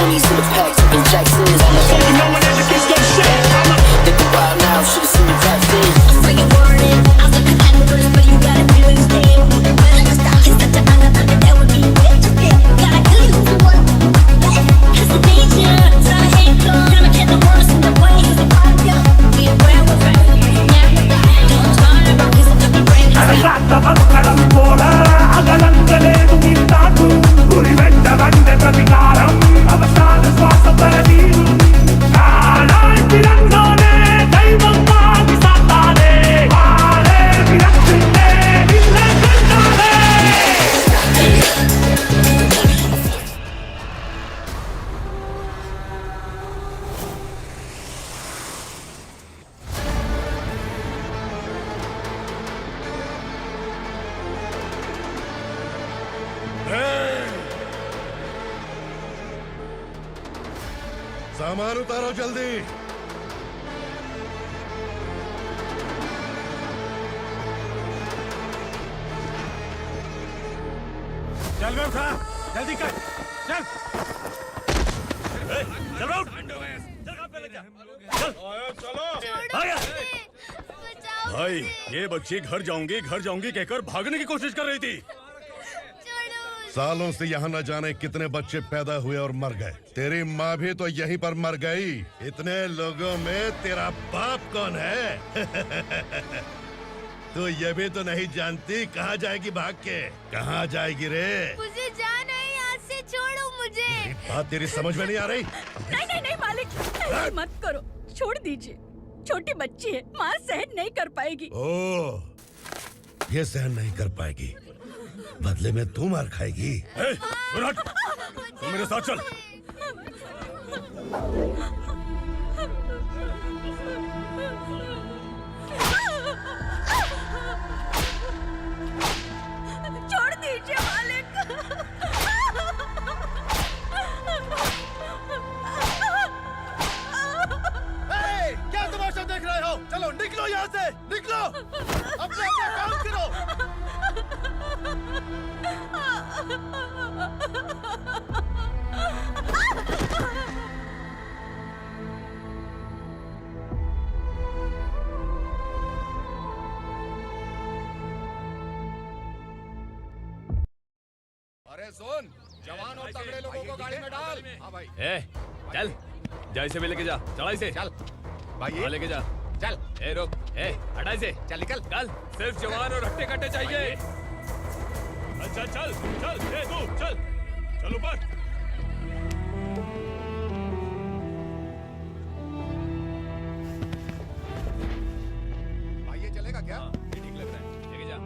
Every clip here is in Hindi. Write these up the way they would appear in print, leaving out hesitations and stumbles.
20s in the pack, taking Jacksons. You know when that gets no shit. They can wild now, should've seen me back then. I'm freaking warning, I was like an actress, but you gotta do this thing. When I just stop, it's such a honor, but that would be rich. Gotta kill you for what? It's the danger, try to hate God. Never get the worst in the way, it's the fire. Be aware we're ready, never die. Don't turn around, cause I'm the brain. सामान उतारो जल्दी। चल बे उठा, जल्दी कर, चल। चल बे उठ। चलो। भाई ये बच्ची घर जाऊंगी कहकर भागने की कोशिश कर रही थी। सालों से यहाँ न जाने कितने बच्चे पैदा हुए और मर गए। तेरी माँ भी तो यहीं पर मर गई। इतने लोगों में तेरा बाप कौन है? तो ये भी तो नहीं जानती कहाँ जाएगी भाग के? कहाँ जाएगी रे? मुझे जाना है, यहाँ से छोड़ो मुझे। बात तेरी समझ में नहीं आ रही? नहीं मालिक, ऐसे मत करो, छोड़ दीजिए। छोटी बच्ची है, माँ सहन नहीं कर पाएगी। ओह, ये सहन नहीं कर पाएगी, बदले में तू मार खाएगी। तू मेरे साथ चल। छोड़ दीजिए मालिक। क्या तमाशा देख रहे हो? चलो निकलो यहाँ से, निकलो। अपना काम करो। अरे सुन, जवान और तगड़े लोगों को गाड़ी में डाल। हाँ भाई। चल, जा इसे भी लेके जा, चला इसे। चल भाई, लेके जा। चल। रुक, हटा इसे। चल निकल। चल, सिर्फ जवान और हट्टे कट्टे चाहिए। अच्छा चल, तू चल ऊपर। भाई ये चलेगा क्या? ये ठीक लग रहा है, लेके जा।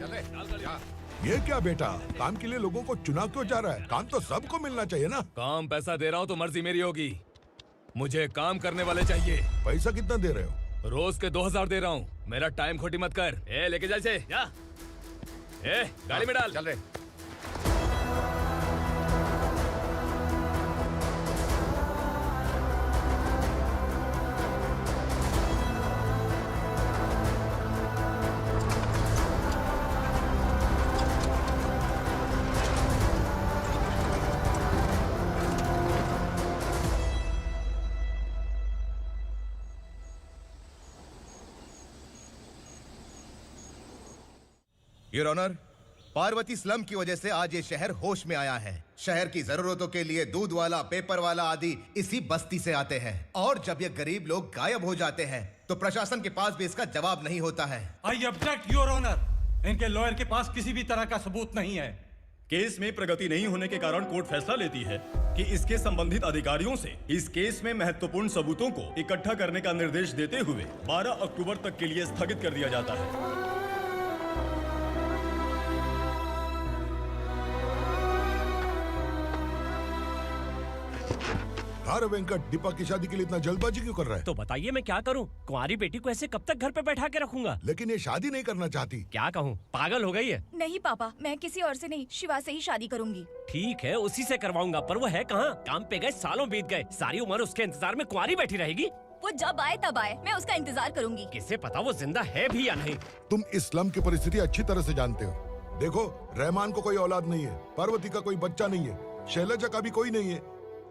चल रे। ये क्या बेटा, काम के लिए लोगों को चुना क्यों जा रहा है? काम तो सबको मिलना चाहिए ना। काम पैसा दे रहा हूँ तो मर्जी मेरी होगी। मुझे काम करने वाले चाहिए। पैसा कितना दे रहे हो? रोज के 2000 दे रहा हूँ। मेरा टाइम खोटी मत कर। लेके जा इसे, जा। गाड़ी में डाल। चल रे। योर ऑनर, पार्वती स्लम की वजह से आज ये शहर होश में आया है। शहर की जरूरतों के लिए दूध वाला, पेपर वाला आदि इसी बस्ती से आते हैं, और जब ये गरीब लोग गायब हो जाते हैं तो प्रशासन के पास भी इसका जवाब नहीं होता है। I object your honour. इनके लॉयर के पास किसी भी तरह का सबूत नहीं है। केस में प्रगति नहीं होने के कारण कोर्ट फैसला लेती है कि इसके संबंधित अधिकारियों से इस केस में महत्वपूर्ण सबूतों को इकट्ठा करने का निर्देश देते हुए 12 अक्टूबर तक के लिए स्थगित कर दिया जाता है। अरे वेंकट, दीपा की शादी के लिए इतना जल्दबाजी क्यों कर रहा है? तो बताइए मैं क्या करूं? कुंवारी बेटी को ऐसे कब तक घर पे बैठा के रखूंगा? लेकिन ये शादी नहीं करना चाहती। क्या कहूं, पागल हो गई है। नहीं पापा, मैं किसी और से नहीं, शिवा से ही शादी करूंगी। ठीक है, उसी से करवाऊंगा, पर वो है कहाँ? काम पे गए, सालों बीत गए, सारी उम्र उसके इंतजार में कुंवारी बैठी रहेगी। वो जब आए तब आए, मैं उसका इंतजार करूंगी। किसे पता वो जिंदा है भी या नहीं। तुम इस्लाम की परिस्थिति अच्छी तरह से जानते हो। देखो, रहमान को कोई औलाद नहीं है, पार्वती का कोई बच्चा नहीं है, शैलजा का भी कोई नहीं है।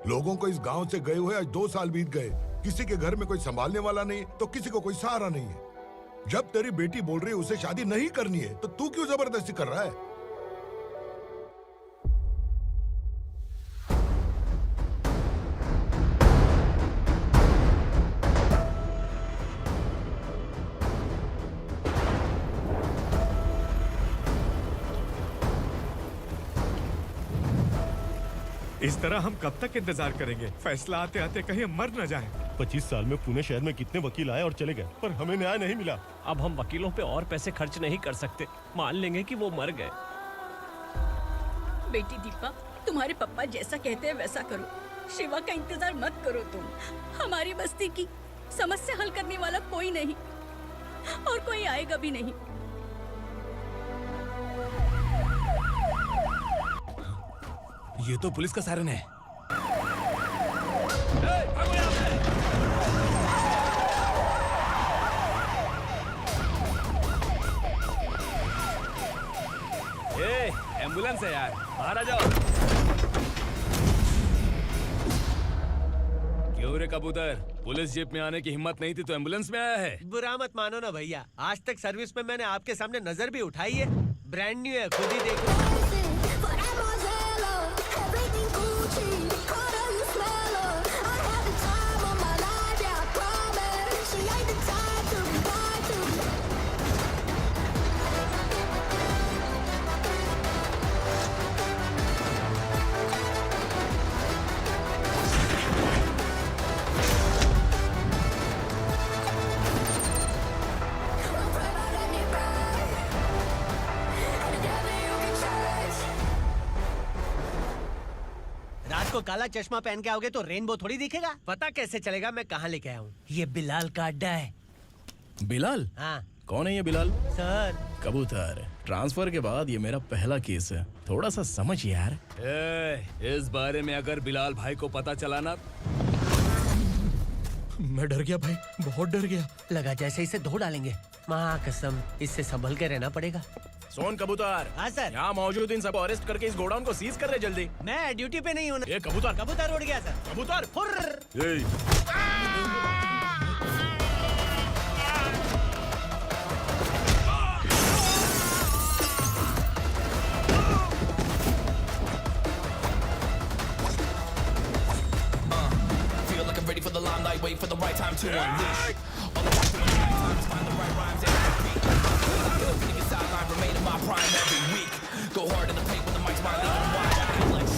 लोगों को इस गांव से गए हुए आज 2 साल बीत गए। किसी के घर में कोई संभालने वाला नहीं तो किसी को कोई सहारा नहीं है। जब तेरी बेटी बोल रही है उसे शादी नहीं करनी है तो तू क्यों जबरदस्ती कर रहा है? इस तरह हम कब तक इंतजार करेंगे? फैसला आते आते कहीं हम मर न जाएं। 25 साल में पुणे शहर में कितने वकील आए और चले गए, पर हमें न्याय नहीं मिला। अब हम वकीलों पे और पैसे खर्च नहीं कर सकते। मान लेंगे कि वो मर गए। बेटी दीपा, तुम्हारे पापा जैसा कहते हैं वैसा करो। शिवा का इंतजार मत करो तुम। हमारी बस्ती की समस्या हल करने वाला कोई नहीं और कोई आएगा भी नहीं। ये तो पुलिस का सायरन है। एम्बुलेंस है यार, बाहर आ जाओ। क्यों रे कबूतर, पुलिस जीप में आने की हिम्मत नहीं थी तो एम्बुलेंस में आया है? बुरा मत मानो ना भैया, आज तक सर्विस में मैंने आपके सामने नजर भी उठाई है। ब्रांड न्यू है, खुद ही देखो। रात को काला चश्मा पहन के आओगे तो रेनबो थोड़ी दिखेगा। पता कैसे चलेगा मैं कहाँ लेके आया हूँ? ये बिलाल का अड्डा है। बिलाल? हाँ। कौन है ये बिलाल? सर कबूतर, ट्रांसफर के बाद ये मेरा पहला केस है, थोड़ा सा समझ यार। इस बारे में अगर बिलाल भाई को पता चला ना। मैं डर गया भाई, बहुत डर गया। लगा जैसे इसे धो डालेंगे। माँ कसम, इससे संभल के रहना पड़ेगा। सोन कबूतर। हाँ सर। यहाँ मौजूद इन सबको अरेस्ट करके इस गोडाउन को सीज कर रहे जल्दी। मैं ड्यूटी पे नहीं हूँ। ये कबूतर। कबूतर उड़ गया सर। कबूतर। Feel like I'm ready for the limelight, wait for the right time to unleash. All the time to find the right rhymes and beat. Feeling a sideline, remain in my prime every week. Go hard in the paint when the mic's mine, leaving them wide. I feel like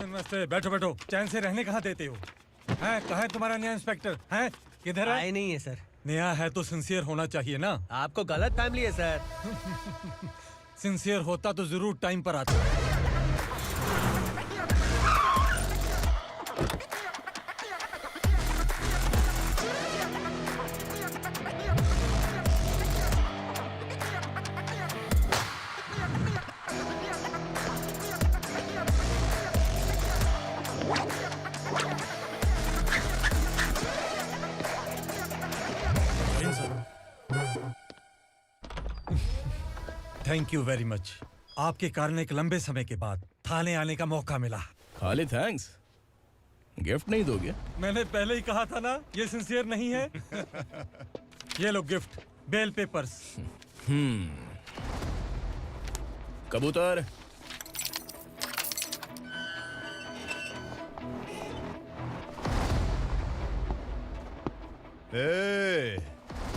नमस्ते। बैठो बैठो, चैन से रहने कहाँ देते हो? हैं, कहाँ है तुम्हारा नया इंस्पेक्टर? हैं, किधर है? आए नहीं है सर। नया है तो सिंसियर होना चाहिए ना। आपको गलत फैमिली है सर। सिंसियर होता तो जरूर टाइम पर आता। Thank you very much. आपके कारण एक लंबे समय के बाद थाने आने का मौका मिला। खाली थैंक्स। गिफ्ट नहीं दोगे? मैंने पहले ही कहा था ना, ये सिंसियर नहीं है। ये लो गिफ्ट, बेल पेपर्स। कबूतर,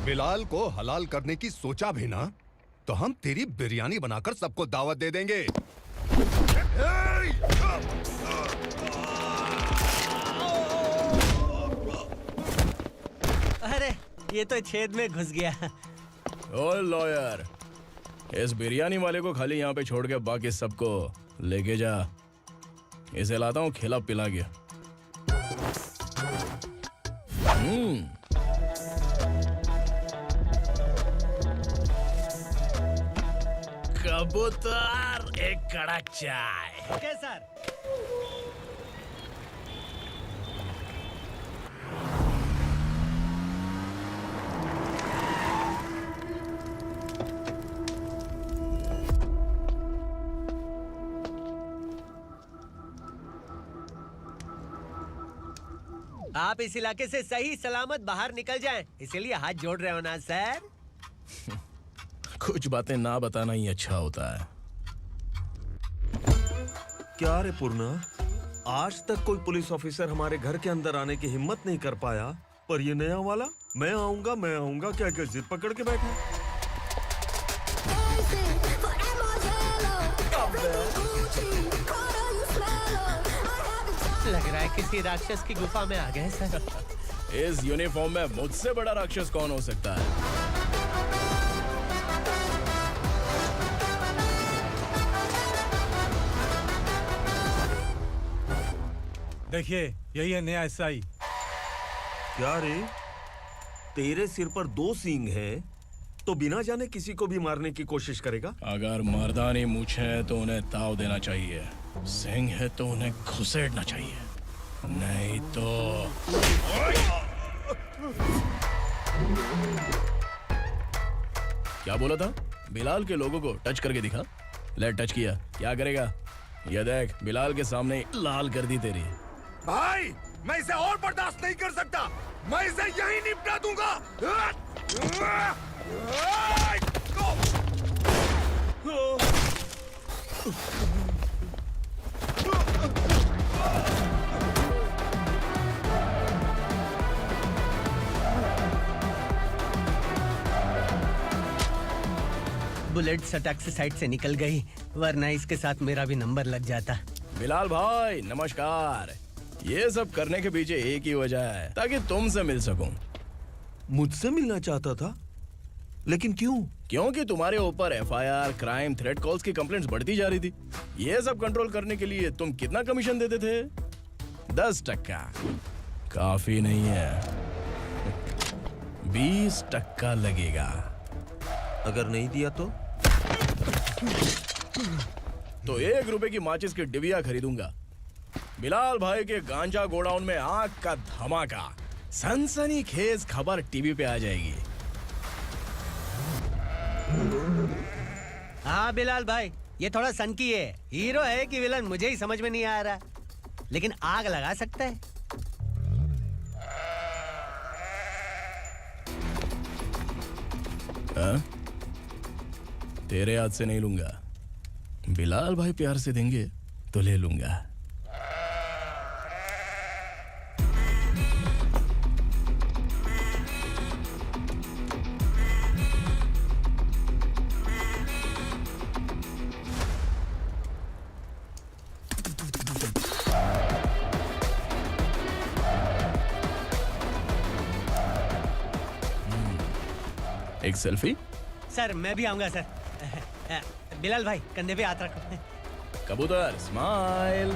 बिलाल को हलाल करने की सोचा भी ना, तो हम तेरी बिरयानी बनाकर सबको दावत दे देंगे। अरे ये तो छेद में घुस गया। ओ लॉयर, इस बिरयानी वाले को खाली यहाँ पे छोड़ के बाकी सबको लेके जा। इसे लाता हूँ खिला पिला के। कबूतर, एक कड़क चाय। Okay sir. आप इस इलाके से सही सलामत बाहर निकल जाएं, इसीलिए हाथ जोड़ रहे हो ना सर। कुछ बातें ना बताना ही अच्छा होता है। क्या रे पूर्णा, आज तक कोई पुलिस ऑफिसर हमारे घर के अंदर आने की हिम्मत नहीं कर पाया, पर ये नया वाला मैं आऊंगा क्या क्या जिद पकड़ के बैठा। लग रहा है किसी राक्षस की गुफा में आ गए सर। इस यूनिफॉर्म में मुझसे बड़ा राक्षस कौन हो सकता है? देखिए, यही है नया एसआई। क्या रे, तेरे सिर पर 2 सींग है तो बिना जाने किसी को भी मारने की कोशिश करेगा? अगर मर्दानी मूंछ है तो उन्हें ताव देना चाहिए, सिंह है तो उन्हें घुसेड़ना चाहिए, नहीं तो। क्या बोला था? बिलाल के लोगों को टच करके दिखा। ले टच किया, क्या करेगा? ये देख, बिलाल के सामने लाल कर दी तेरी। भाई, मैं इसे और बर्दाश्त नहीं कर सकता, मैं इसे यहीं निपटा दूंगा। बुलेट सटक से साइड से निकल गई, वरना इसके साथ मेरा भी नंबर लग जाता। बिलाल भाई नमस्कार। ये सब करने के पीछे एक ही वजह है, ताकि तुमसे मिल सकूं। मुझसे मिलना चाहता था, लेकिन क्यों? क्योंकि तुम्हारे ऊपर एफआईआर, क्राइम, थ्रेट कॉल्स की कंप्लेंट्स बढ़ती जा रही थी। ये सब कंट्रोल करने के लिए तुम कितना कमीशन देते थे? 10%। काफी नहीं है, 20% लगेगा। अगर नहीं दिया तो 1 रुपए की माचिस की डिबिया खरीदूंगा। बिलाल भाई के गांजा गोडाउन में आग का धमाका, सनसनीखेज खबर टीवी पे आ जाएगी। हाँ बिलाल भाई, ये थोड़ा सनकी है। हीरो है कि विलन मुझे ही समझ में नहीं आ रहा, लेकिन आग लगा सकता है। तेरे हाथ से नहीं लूंगा, बिलाल भाई प्यार से देंगे तो ले लूंगा। एक सेल्फी? सर मैं भी आऊंगा सर। बिलाल भाई कंधे पे हाथ रखो। कबूतर स्माइल।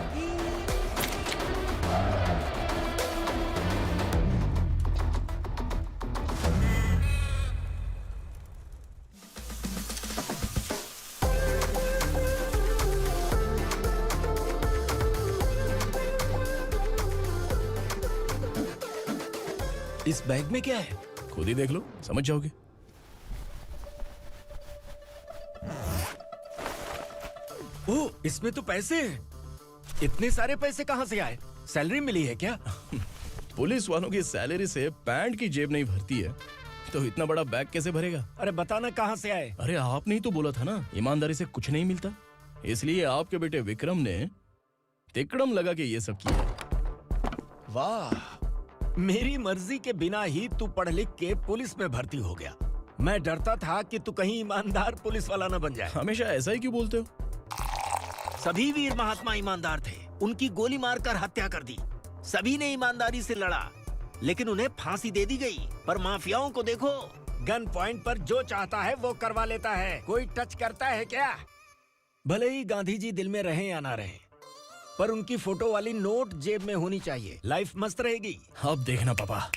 इस बैग में क्या है? खुद ही देख लो, समझ जाओगे। ओह, इसमें तो पैसे हैं। इतने सारे पैसे कहां से आए? सैलरी मिली है क्या? पुलिस वालों की सैलरी से पैंट की जेब नहीं भरती है तो इतना बड़ा बैग कैसे भरेगा? अरे बताना कहाँ से आए? अरे आपने ही तो बोला था ना ईमानदारी से कुछ नहीं मिलता, इसलिए आपके बेटे विक्रम ने तिकड़म लगा के ये सब किया। वाह, मेरी मर्जी के बिना ही तू पढ़ लिख के पुलिस में भर्ती हो गया। मैं डरता था कि तू कहीं ईमानदार पुलिस वाला न बन जाए। हमेशा ऐसा ही क्यों बोलते हो? सभी वीर महात्मा ईमानदार थे, उनकी गोली मारकर हत्या कर दी। सभी ने ईमानदारी से लड़ा, लेकिन उन्हें फांसी दे दी गई। पर माफियाओं को देखो, गन पॉइंट पर जो चाहता है वो करवा लेता है। कोई टच करता है क्या? भले ही गांधी जी दिल में रहे या ना रहे, पर उनकी फोटो वाली नोट जेब में होनी चाहिए। लाइफ मस्त रहेगी। अब देखना पापा,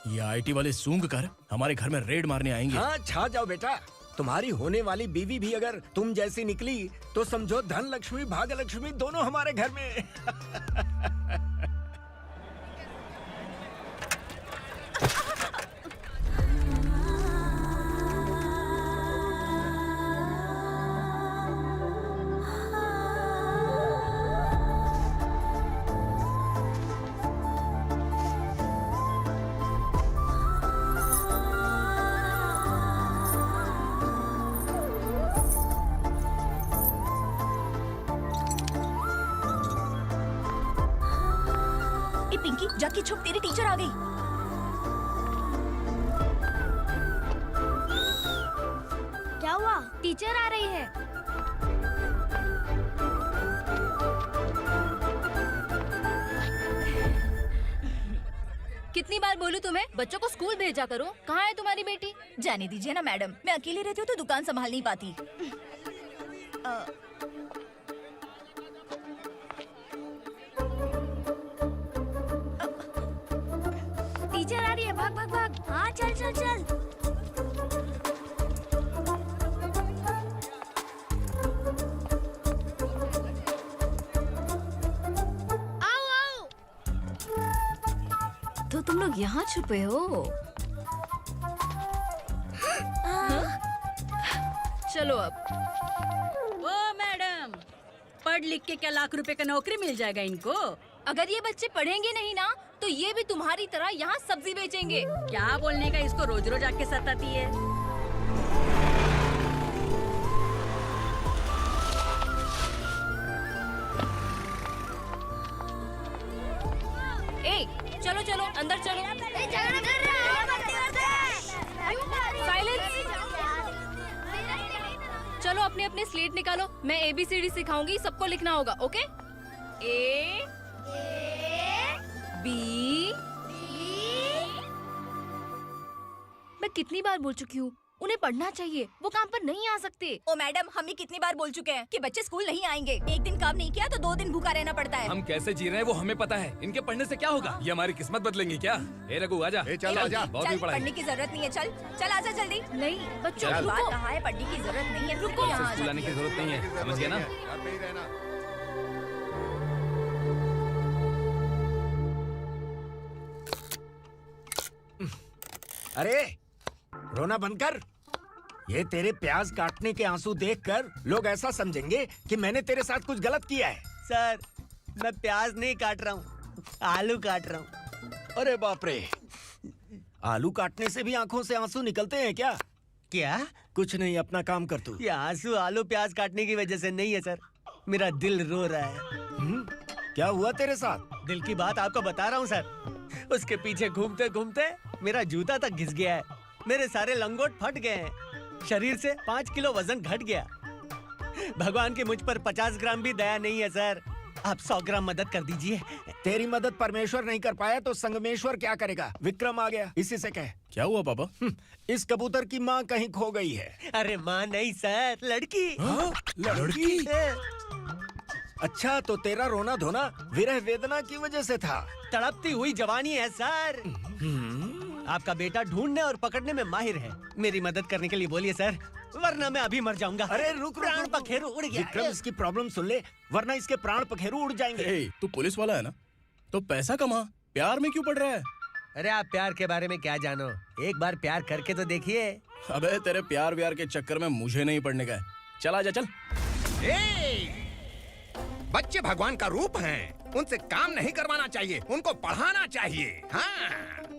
ये आईटी वाले सूंघ कर हमारे घर में रेड मारने आएंगे। हाँ, छा जाओ बेटा। तुम्हारी होने वाली बीवी भी अगर तुम जैसी निकली तो समझो धन लक्ष्मी भाग्य लक्ष्मी दोनों हमारे घर में। पिंकी जाके छुप, तेरी टीचर आ गई। क्या हुआ? टीचर आ रही है। कितनी बार बोलूं तुम्हें, बच्चों को स्कूल भेजा करो। कहाँ है तुम्हारी बेटी? जाने दीजिए ना मैडम, मैं अकेली रहती हूँ तो दुकान संभाल नहीं पाती। टीचर आ रही है, भाग भाग भाग। हाँ चल चल चल। आओ आओ। तो तुम लोग यहाँ छुपे हो? चलो अब। ओ मैडम, पढ़ लिख के क्या लाख रुपए का नौकरी मिल जाएगा इनको? अगर ये बच्चे पढ़ेंगे नहीं ना तो ये भी तुम्हारी तरह यहाँ सब्जी बेचेंगे। क्या बोलने का, इसको रोज रोज आके सताती है। ए, चलो चलो अंदर चलो। साइलेंस। चलो अपने अपने स्लेट निकालो, मैं ABCD सिखाऊंगी, सबको लिखना होगा। ओके? A B। मैं कितनी बार बोल चुकी हूँ, उन्हें पढ़ना चाहिए, वो काम पर नहीं आ सकते। ओ मैडम, हम भी कितनी बार बोल चुके हैं कि बच्चे स्कूल नहीं आएंगे। एक दिन काम नहीं किया तो 2 दिन भूखा रहना पड़ता है। हम कैसे जी रहे हैं वो हमें पता है, इनके पढ़ने से क्या होगा? ये हमारी किस्मत बदलेंगे क्या? ए रघु आजा। चल आजा। बहुत भी पढ़ाई। पढ़ने की जरूरत नहीं है, चल आजा जल्दी। नहीं बच्चों, चल। बात कहा है, पढ़ने की जरूरत नहीं है, रुको यहाँ। स्कूल आने की जरूरत नहीं है, समझ गया ना? अरे रोना बंद कर। ये तेरे प्याज काटने के आंसू देखकर लोग ऐसा समझेंगे कि मैंने तेरे साथ कुछ गलत किया है। सर, मैं प्याज नहीं काट रहा हूँ, आलू काट रहा हूँ। अरे बाप रे, आलू काटने से भी आंखों से आंसू निकलते हैं क्या? क्या? कुछ नहीं, अपना काम कर तू। ये आंसू आलू प्याज काटने की वजह से नहीं है सर, मेरा दिल रो रहा है। क्या हुआ तेरे साथ? दिल की बात आपको बता रहा हूँ सर। उसके पीछे घूमते घूमते मेरा जूता तक घिस गया है, मेरे सारे लंगोट फट गए हैं, शरीर से 5 किलो वजन घट गया। भगवान की मुझ पर 50 ग्राम भी दया नहीं है सर, आप 100 ग्राम मदद कर दीजिए। तेरी मदद परमेश्वर नहीं कर पाया तो संगमेश्वर क्या करेगा? विक्रम आ गया, इसी से कह। क्या हुआ पापा? इस कबूतर की माँ कहीं खो गई है। अरे माँ नहीं सर, लड़की। लड़की? अच्छा, तो तेरा रोना धोना विरह वेदना की वजह से था। तड़पती हुई जवानी है सर। आपका बेटा ढूंढने और पकड़ने में माहिर है, मेरी मदद करने के लिए बोलिए सर, वरना मैं अभी मर जाऊंगा। अरे रुक, प्राण पखेरु उड़ गया। विक्रम, इसकी प्रॉब्लम सुन ले, वरना इसके प्राण पखेरु उड़ जाएंगे। तू पुलिस वाला है ना, तो पैसा कमा, प्यार में क्यों पड़ रहा है? अरे आप प्यार के बारे में क्या जानो, एक बार प्यार करके तो देखिए। अबे तेरे प्यार व्यार के चक्कर में मुझे नहीं पड़ने का है, चल आजा चल। बच्चे भगवान का रूप हैं। उनसे काम नहीं करवाना चाहिए, उनको पढ़ाना चाहिए। हाँ,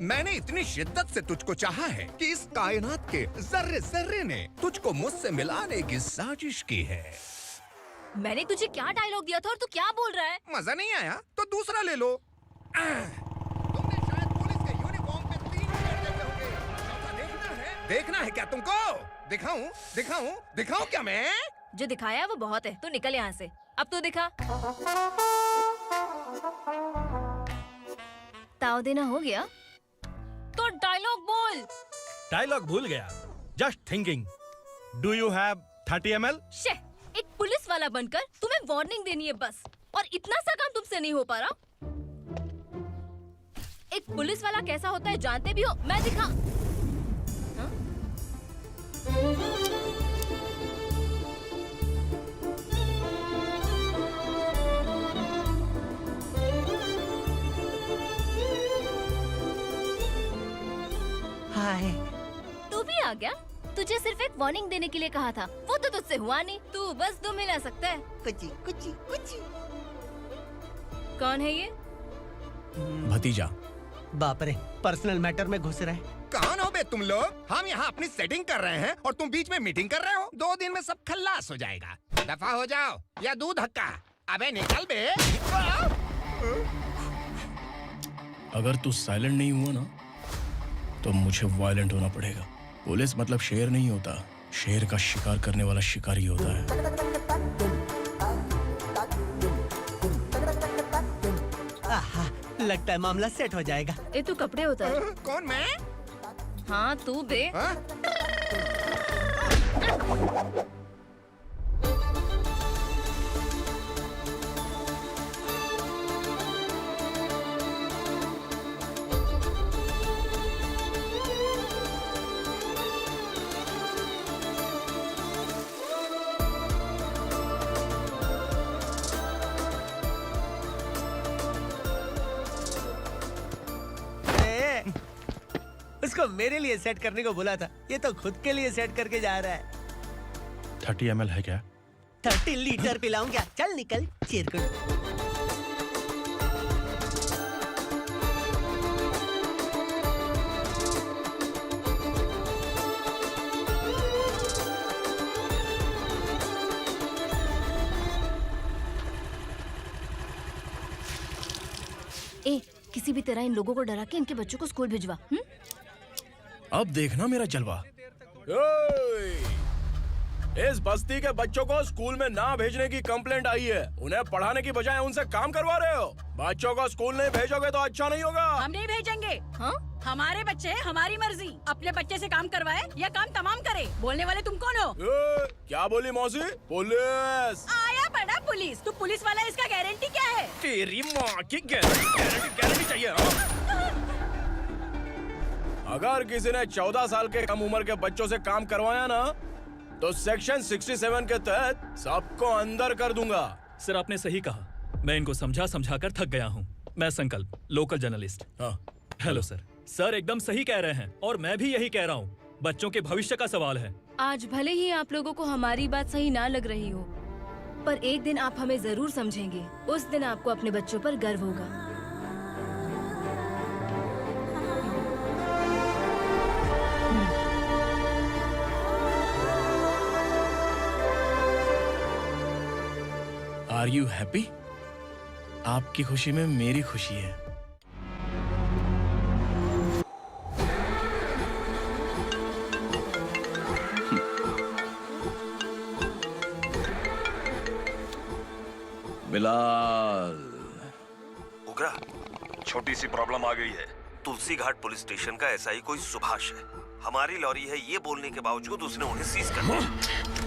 मैंने इतनी शिद्दत से तुझको चाहा है कि इस कायनात के जर्रे जर्रे ने तुझको मुझसे मिलाने की साजिश की है। मैंने तुझे क्या डायलॉग दिया था और तू क्या बोल रहा है? मजा नहीं आया तो दूसरा ले लो। तुमने शायद पुलिस के यूनिफॉर्म पे 3 शेर देखे होंगे। चौथा देखना है क्या तुमको? दिखाऊं क्या मैं? जो दिखाया वो बहुत है, तू निकल यहाँ से। अब तू दिखा। ताव देना हो गया तो डायलॉग बोल। डायलॉग भूल गया। Just thinking. Do you have 30 ml? शे, एक पुलिस वाला बनकर तुम्हें वार्निंग देनी है बस, और इतना सा काम तुमसे नहीं हो पा रहा। एक पुलिस वाला कैसा होता है जानते भी हो? मैं दिखा। हाँ? हाय। तू भी आ गया? तुझे सिर्फ एक वार्निंग देने के लिए कहा था, वो तो तुझसे हुआ नहीं। तू बस 2 मिला सकता है। कुछ। कौन है ये? भतीजा। बाप रे, पर्सनल मैटर में घुस रहे। कौन हो बे तुम लोग? हम यहाँ अपनी सेटिंग कर रहे हैं और तुम बीच में मीटिंग कर रहे हो। 2 दिन में सब खल्लास हो जाएगा। दफा हो जाओ या दूध हक्का। अबे निकल बे। अगर तू साइलेंट नहीं हुआ ना तो मुझे वायलेंट होना पड़ेगा। पुलिस मतलब शेर नहीं होता, शेर का शिकार करने वाला शिकारी होता है। आहा, लगता है मामला सेट हो जाएगा। ये तू कपड़े उतार। कौन मैं? हाँ तू बे। उसको मेरे लिए सेट करने को बोला था, ये तो खुद के लिए सेट करके जा रहा है। 30 ml है क्या? 30 लीटर पिलाऊं क्या? चल निकल चिरकुट। ए, किसी भी तरह इन लोगों को डरा के इनके बच्चों को स्कूल भिजवा। अब देखना मेरा जलवा। इस बस्ती के बच्चों को स्कूल में ना भेजने की कंप्लेंट आई है। उन्हें पढ़ाने की बजाय उनसे काम करवा रहे हो। बच्चों को स्कूल नहीं भेजोगे तो अच्छा नहीं होगा। हम नहीं भेजेंगे। हाँ? हमारे बच्चे हमारी मर्जी। अपने बच्चे से काम करवाए या काम तमाम करे। बोलने वाले तुम कौन हो? क्या बोली मौसी? पुलिस आया बड़ा पुलिस। तू पुलिस वाला, इसका गारंटी क्या है? तेरी माँ की गारंटी चाहिए। अगर किसी ने 14 साल के कम उम्र के बच्चों से काम करवाया ना तो सेक्शन 67 के तहत सबको अंदर कर दूंगा। सर आपने सही कहा। मैं इनको समझा कर थक गया हूँ। मैं संकल्प, local journalist. Hello sir. Sir एकदम सही कह रहे हैं और मैं भी यही कह रहा हूँ। बच्चों के भविष्य का सवाल है। आज भले ही आप लोगों को हमारी बात सही ना लग रही हो, पर एक दिन आप हमें जरूर समझेंगे। उस दिन आपको अपने बच्चों पर गर्व होगा। Are you happy? आपकी खुशी में मेरी खुशी है। बिलाल। उगरा, छोटी सी प्रॉब्लम आ गई है। तुलसी घाट पुलिस स्टेशन का एसआई कोई सुभाष है। हमारी लॉरी है ये बोलने के बावजूद उसने उन्हें सीज कर दिया।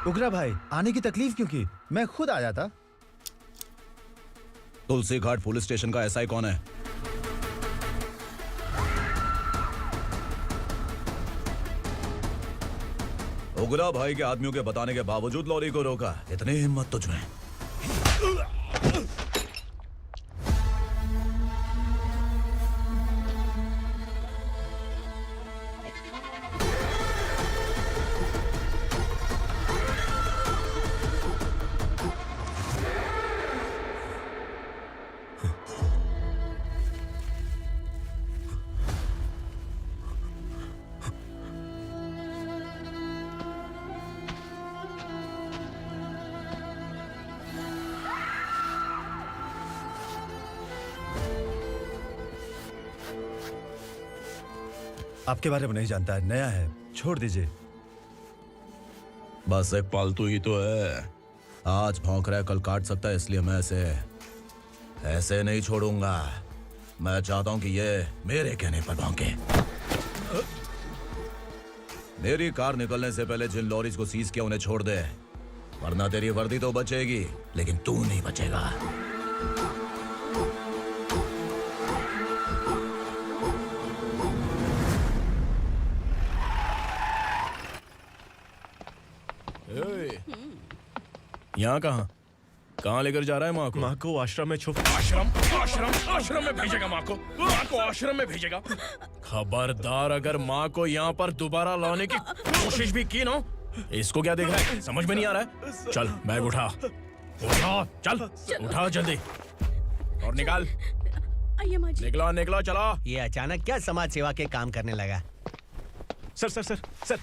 उगरा भाई, आने की तकलीफ क्यों की? मैं खुद आ जाता। तुलसी घाट पुलिस स्टेशन का एसआई कौन है? उगरा भाई के आदमियों के बताने के बावजूद लॉरी को रोका। इतनी हिम्मत तुझमें? आपके बारे में नहीं जानता है, नया है, छोड़ दीजिए। बस एक पालतू ही तो है, आज भौंक रहा है कल काट सकता है, इसलिए मैं ऐसे नहीं छोड़ूंगा। मैं चाहता हूं कि ये मेरे कहने पर भौंके। मेरी कार निकलने से पहले जिन लॉरीज को सीज किया उन्हें छोड़ दे, वरना तेरी वर्दी तो बचेगी लेकिन तू नहीं बचेगा। यहाँ कहाँ लेकर जा रहा है माँ को? माँ को आश्रम में आश्रम में भेजेगा माँ को आश्रम में भेजेगा। खबरदार, अगर माँ को यहाँ पर दोबारा लाने की कोशिश भी की ना, इसको क्या देख रहा है, समझ में नहीं आ रहा है? चल बैग उठा, चल उठा जल्दी और निकाल। निकला चला। ये अचानक क्या समाज सेवा के काम करने लगा? सर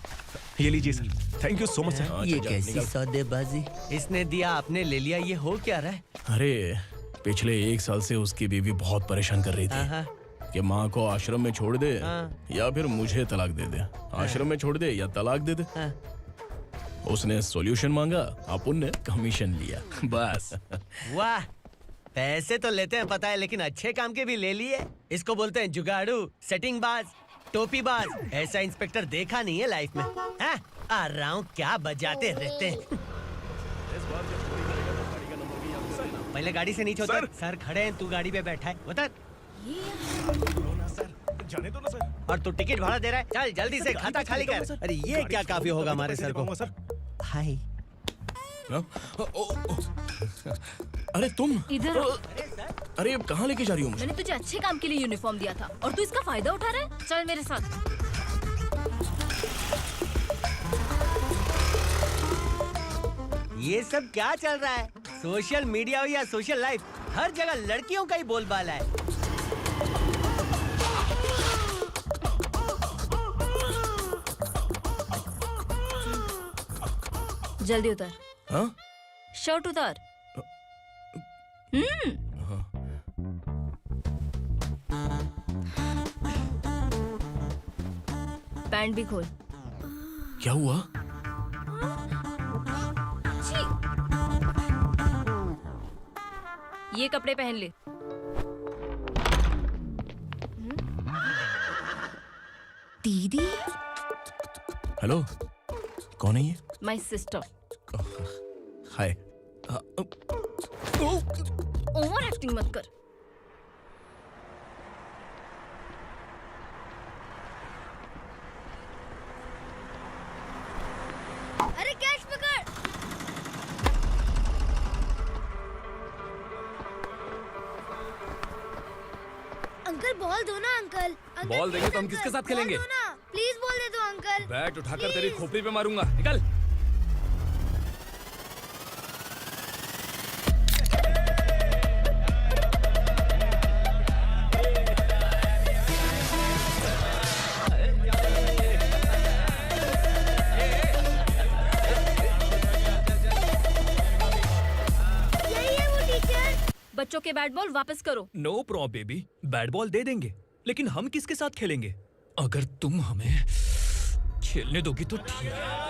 ये लीजिए sir, thank you so much sir. ये कैसी सौदेबाजी? इसने दिया आपने ले लिया, ये हो क्या रहा है? अरे पिछले 1 साल से उसकी बीवी बहुत परेशान कर रही थी कि माँ को आश्रम में छोड़ दे या फिर मुझे तलाक दे दे, आश्रम में छोड़ दे या तलाक दे दे। उसने सॉल्यूशन मांगा, अपन ने कमीशन लिया, बस। वाह, पैसे तो लेते हैं पता है, लेकिन अच्छे काम के भी ले लिए। इसको बोलते हैं जुगाड़ू, सेटिंग बाज, टोपी बाज। ऐसा इंस्पेक्टर देखा नहीं है लाइफ में। आ रहा हूँ, क्या बजाते रहते हैं। पहले गाड़ी से नीचे उतर। सर खड़े हैं, तू गाड़ी पे बैठा है, उतर। जाने दो ना सर। और तू टिकट भाड़ा दे रहा है, चल जल्दी से खाता खाली कर। अरे ये क्या काफी होगा हमारे सर को। हाय। अरे तुम इधर। अरे अब कहाँ लेके जा रही हो मुझे? मैंने तुझे अच्छे काम के लिए यूनिफॉर्म दिया था और तू इसका फायदा उठा रहा है। चल मेरे साथ। ये सब क्या चल रहा है? सोशल मीडिया हो या सोशल लाइफ, हर जगह लड़कियों का ही बोलबाला है। जल्दी उतर। हाँ? शर्ट उतार। पैंट भी खोल। क्या हुआ? ये कपड़े पहन ले। दीदी। हेलो, कौन है ये? My sister. Hi. Over acting मत कर। अरे कैश पकड़। अंकल बॉल दो ना अंकल। बॉल देंगे तो हम किसके साथ खेलेंगे? प्लीज बॉल दे दो अंकल। बैट उठाकर तेरी खोपड़ी पे मारूंगा, निकल। बच्चों के बैट बॉल वापस करो। No problem baby, bat ball दे देंगे, लेकिन हम किसके साथ खेलेंगे? अगर तुम हमें खेलने दोगी तो ठीक है।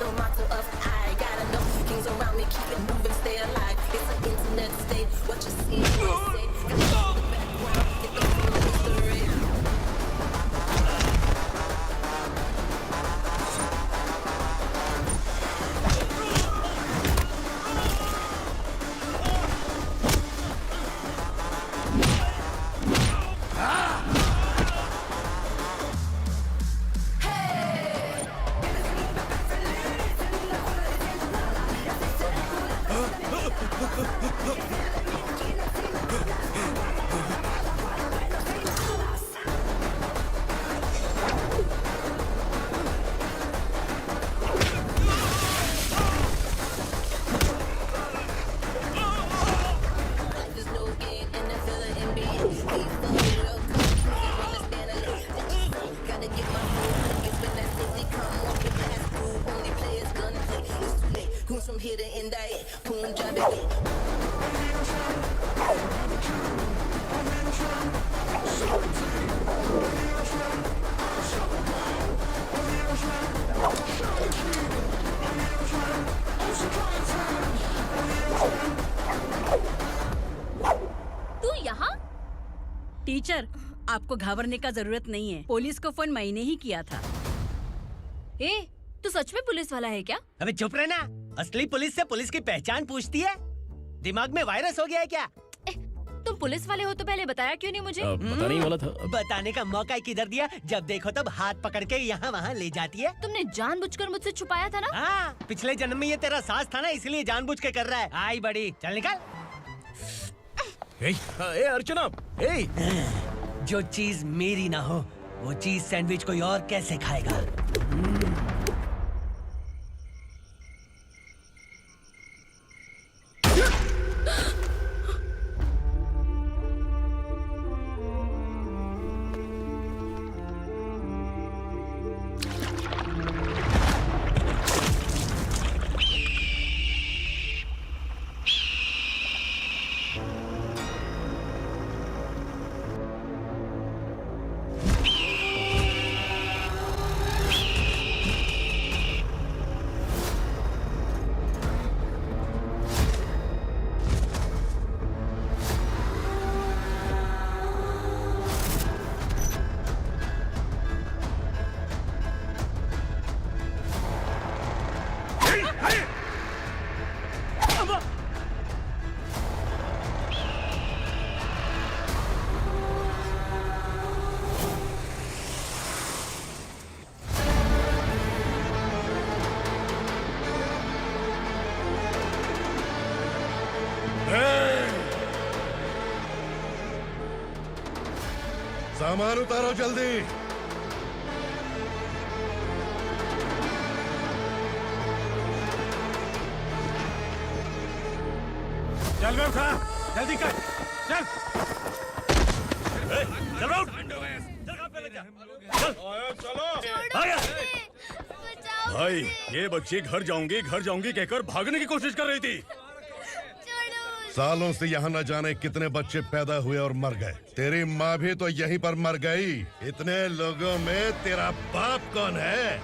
The motto of I got enough kings around me, keep it moving, stay alive. It's an internet state. What you see, you say. Teacher, आपको घबराने का जरूरत नहीं है। पुलिस को फोन मैंने ही किया था। ए, तू सच में पुलिस वाला है क्या? अबे चुप रहना। असली पुलिस से पुलिस की पहचान पूछती है? दिमाग में वायरस हो गया है क्या? तुम पुलिस वाले हो तो पहले बताया क्यों नहीं मुझे? बताने ही वाला था। बताने का मौका किधर दिया? जब देखो तब हाथ पकड़ के यहाँ वहाँ ले जाती है। तुमने जानबूझकर मुझसे छुपाया था ना? हाँ, पिछले जन्म में ये तेरा सास था ना, इसलिए जानबूझ के कर रहा है। आई बड़ी, चल निकल। ए अर्चना, जो चीज मेरी ना हो वो चीज सैंडविच कोई और कैसे खाएगा? सामान उतारो जल्दी। चल बे उठा, जल्दी कर, चल। चल आउट। भाई, ये बच्ची घर जाऊंगी कहकर भागने की कोशिश कर रही थी। सालों से यहाँ न जाने कितने बच्चे पैदा हुए और मर गए। तेरी माँ भी तो यहीं पर मर गई। इतने लोगों में तेरा बाप कौन है?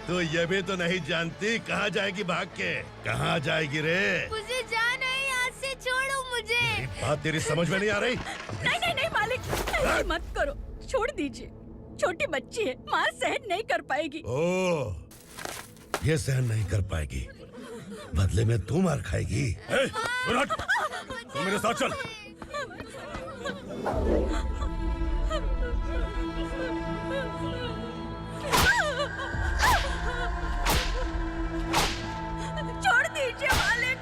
तो ये भी तो नहीं जानती कहाँ जाएगी भाग के? कहाँ जाएगी रे? मुझे जाना है, यहाँ से छोड़ो मुझे। बात तेरी समझ में नहीं आ रही? नहीं मालिक, ऐसे मत करो, छोड़ दीजिए। छोटी बच्ची है, माँ सहन नहीं कर पाएगी। ओह, ये सहन नहीं कर पाएगी, बदले में तू मार खाएगी। तू मेरे साथ चल। छोड़ दीजिए मालिक।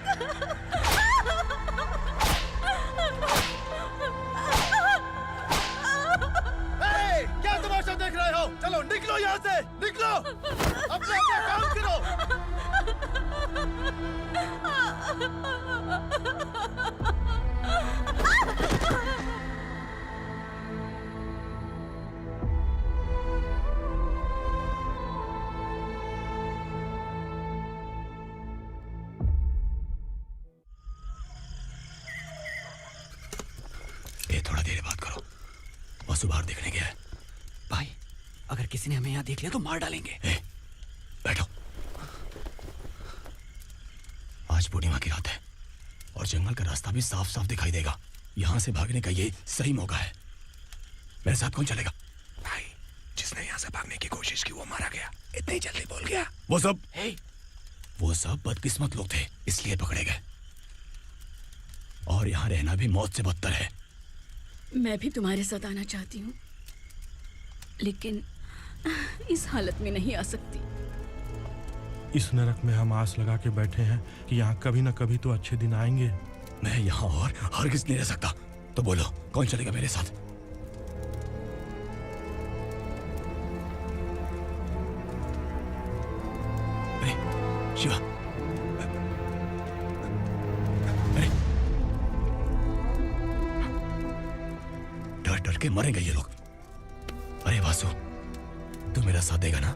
क्या तमाशा देख रहे हो? चलो निकलो यहाँ से, निकलो। अपना काम करो। ये थोड़ा देर बात करो। वसु बाहर देखने गया है। भाई, अगर किसी ने हमें यहाँ देख लिया तो मार डालेंगे। बैठो। आज पूर्णिमा की रात है और जंगल का रास्ता भी साफ साफ दिखाई देगा। यहाँ से भागने का ये सही मौका है। मेरे साथ कौन चलेगा? भाई, जिसने यहाँ से भागने की कोशिश की वो मारा गया। इतनी जल्दी बोल गया। वो सब बदकिस्मत लोग थे, इसलिए पकड़े गए। और यहाँ रहना भी मौत से बदतर है। मैं भी तुम्हारे साथ आना चाहती हूँ, लेकिन इस हालत में नहीं आ सकती। इस नरक में हम आस लगा के बैठे हैं कि यहाँ कभी न कभी तो अच्छे दिन आएंगे। मैं यहाँ और हरगिज़ नहीं रह सकता। तो बोलो, कौन चलेगा मेरे साथ? अरे शिवा, अरे डर डर के मरेंगे ये लोग। अरे वासु, तू मेरा साथ देगा ना?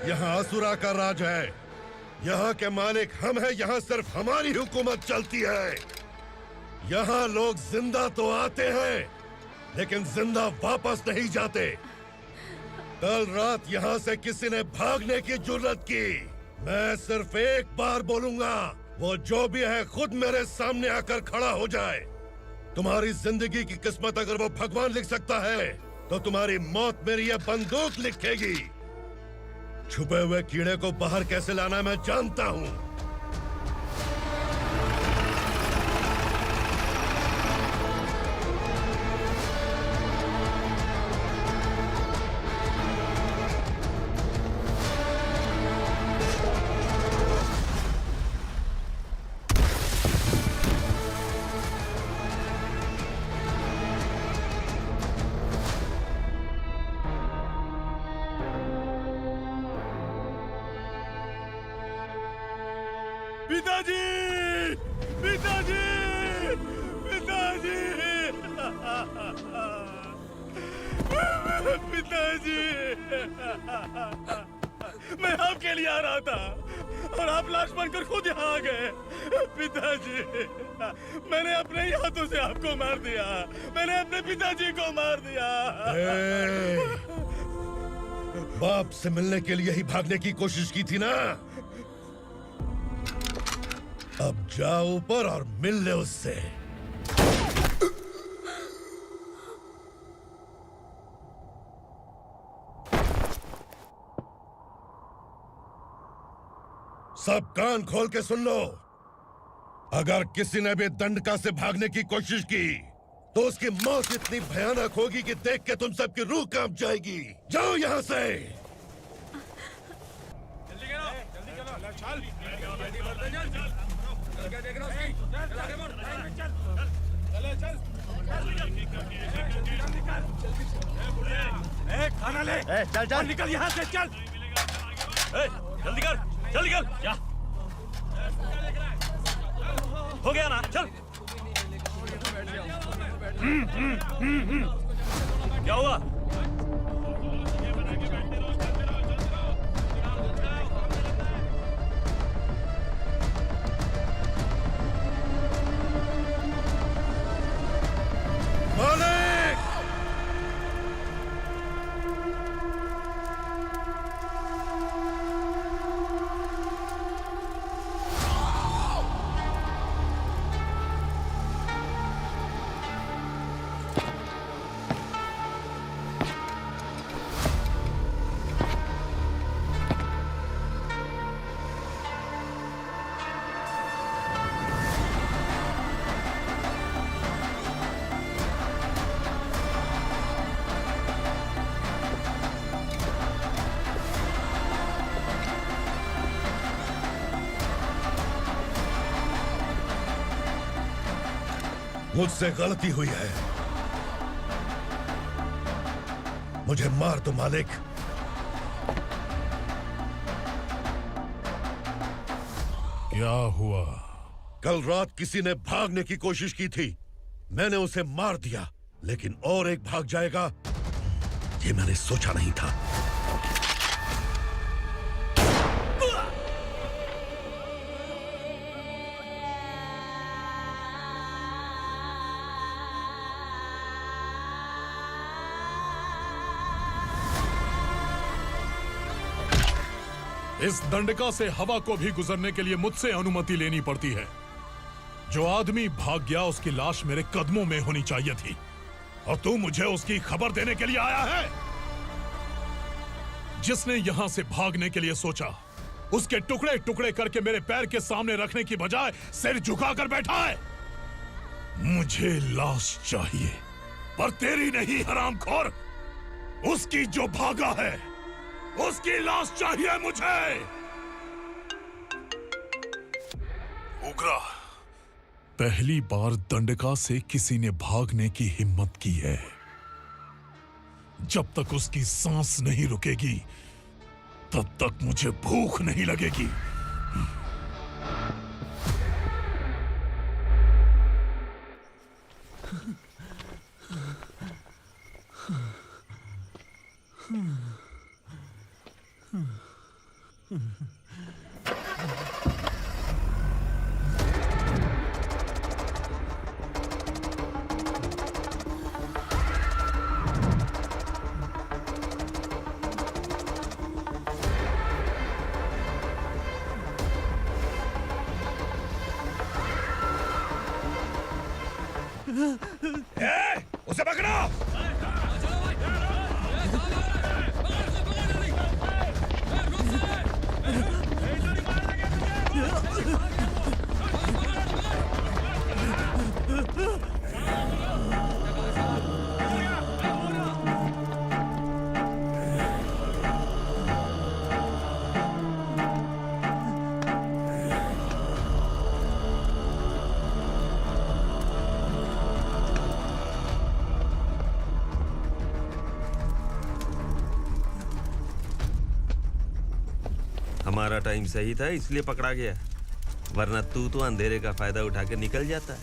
यहाँ असुरा का राज है। यहाँ के मालिक हम हैं। यहाँ सिर्फ हमारी हुकूमत चलती है। यहाँ लोग जिंदा तो आते हैं लेकिन जिंदा वापस नहीं जाते। कल रात यहाँ से किसी ने भागने की जुर्रत की, मैं सिर्फ एक बार बोलूंगा, वो जो भी है खुद मेरे सामने आकर खड़ा हो जाए। तुम्हारी जिंदगी की किस्मत अगर वो भगवान लिख सकता है तो तुम्हारी मौत मेरी ये बंदूक लिखेगी। छुपे हुए कीड़े को बाहर कैसे लाना मैं जानता हूँ। पिताजी, पिताजी, पिताजी, पिताजी, मैं आपके लिए आ रहा था और आप लाश बनकर खुद यहाँ आ गए। पिताजी, मैंने अपने ही हाथों से आपको मार दिया। मैंने अपने पिताजी को मार दिया। बाप से मिलने के लिए ही भागने की कोशिश की थी ना? अब जाओ ऊपर और मिल ले उससे। सब कान खोल के सुन लो। अगर किसी ने भी दंडका से भागने की कोशिश की तो उसकी मौत इतनी भयानक होगी कि देख के तुम सबकी रूह कांप जाएगी। जाओ यहाँ से। खाना ले। चल चल निकल यहाँ से, चल। जल्दी कर, जल्दी कर। क्या हो गया ना? चल। क्या हुआ? मालिक! मुझसे गलती हुई है, मुझे मार दो मालिक। क्या हुआ? कल रात किसी ने भागने की कोशिश की थी, मैंने उसे मार दिया, लेकिन और एक भाग जाएगा ये मैंने सोचा नहीं था। इस दंडका से हवा को भी गुजरने के लिए मुझसे अनुमति लेनी पड़ती है। जो आदमी भाग गया उसकी लाश मेरे कदमों में होनी चाहिए थी, और तू मुझे उसकी खबर देने के लिए आया है। जिसने यहां से भागने के लिए सोचा, उसके टुकड़े टुकड़े करके मेरे पैर के सामने रखने की बजाय सिर झुकाकर बैठा है। मुझे लाश चाहिए, पर तेरी नहीं हरामखोर, उसकी जो भागा है उसकी लाश चाहिए मुझे। उग्रा, पहली बार दंडका से किसी ने भागने की हिम्मत की है। जब तक उसकी सांस नहीं रुकेगी तब तक मुझे भूख नहीं लगेगी। उसे पकड़ो। हमारा टाइम सही था इसलिए पकड़ा गया, वरना तू तो अंधेरे का फायदा उठा के निकल जाता।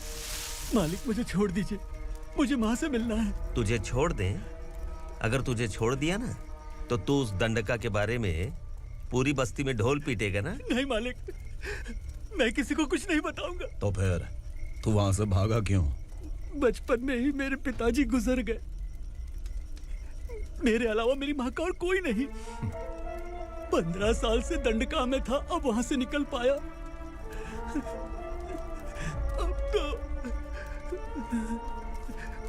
मालिक मुझे छोड़ दीजिए, मुझे माँ से मिलना है। तुझे छोड़ दें? अगर तुझे छोड़ दिया ना तो तू उस दंडका के बारे में पूरी बस्ती में ढोल पीटेगा ना। नहीं मालिक, मैं किसी को कुछ नहीं बताऊंगा। तो फिर तू वहां से भागा क्यों? बचपन में ही मेरे पिताजी गुजर गए, मेरे अलावा मेरी माँ का और कोई नहीं। 15 साल से दंडका में था, अब वहां से निकल पाया। अब तो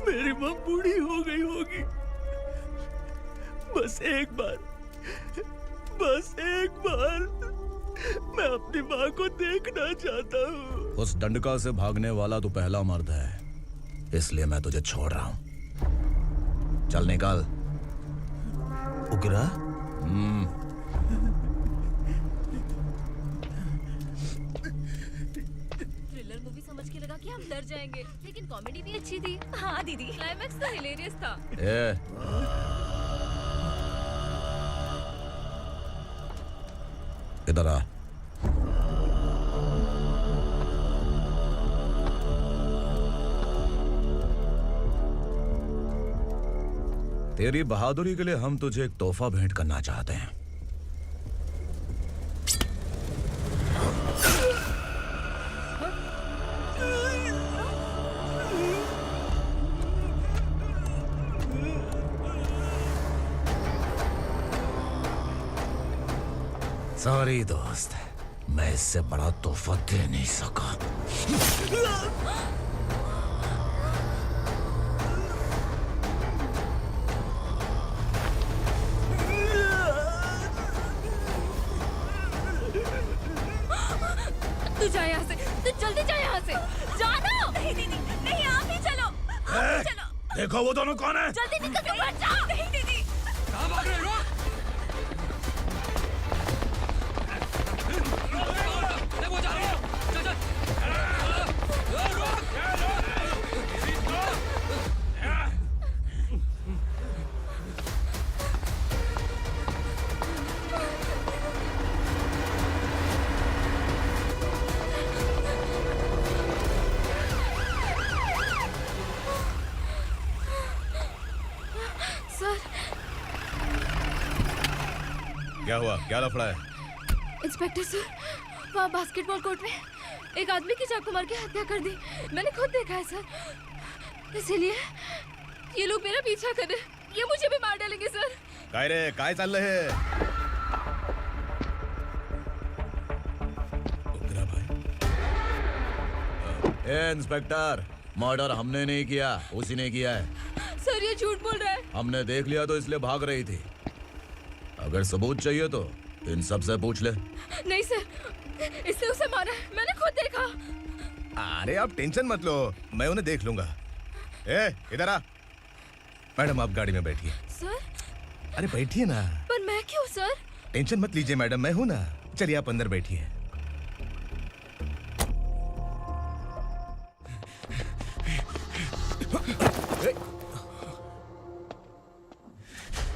मेरी माँ बूढ़ी हो गई होगी। बस एक बार मैं अपनी माँ को देखना चाहता हूँ। उस दंडका से भागने वाला तो पहला मर्द है, इसलिए मैं तुझे छोड़ रहा हूँ। चल निकल। उग्रा? थ्रिलर मूवी समझ के लगा कि हम डर जाएंगे, लेकिन कॉमेडी भी अच्छी थी। हाँ दीदी, क्लाइमैक्स तो हिलेरियस था। इधर आ। तेरी बहादुरी के लिए हम तुझे एक तोहफा भेंट करना चाहते हैं। सॉरी दोस्त, मैं इससे बड़ा तोहफा दे नहीं सका। तू जा यहाँ से, तू जल्दी जा यहाँ से। जानो। नहीं दीदी, नहीं, आप ही चलो। आप ही चलो। देखो वो दोनों कौन है? जल्दी निकल के मत जाओ। नहीं दीदी। कहाँ भाग रहे हो? देखो जा रहे हो। चल चल। सर। क्या हुआ? क्या लफड़ा है? इंस्पेक्टर सर, वहाँ बास्केटबॉल कोर्ट में एक आदमी की चाकू मार के हत्या कर दी। मैंने खुद देखा है सर, इसीलिए ये लोग मेरा पीछा कर रहे हैं। ये मुझे भी मार डालेंगे सर। काय रे, काय चाललंय हे? ए इंस्पेक्टर, मर्डर हमने नहीं किया, उसी ने किया है। सर ये झूठ बोल रहा है। हमने देख लिया तो इसलिए भाग रही थी। अगर सबूत चाहिए तो इन सब से पूछ ले। नहीं सर, इसने उसे मारा है, मैंने खुद देखा। अरे आप टेंशन मत लो, मैं उन्हें देख लूंगा। ए, इधर आ। मैडम आप गाड़ी में बैठिए। सर? अरे बैठिए ना। पर मैं क्यों सर? टेंशन मत लीजिए मैडम, मैं हूं ना। चलिए आप अंदर बैठिए।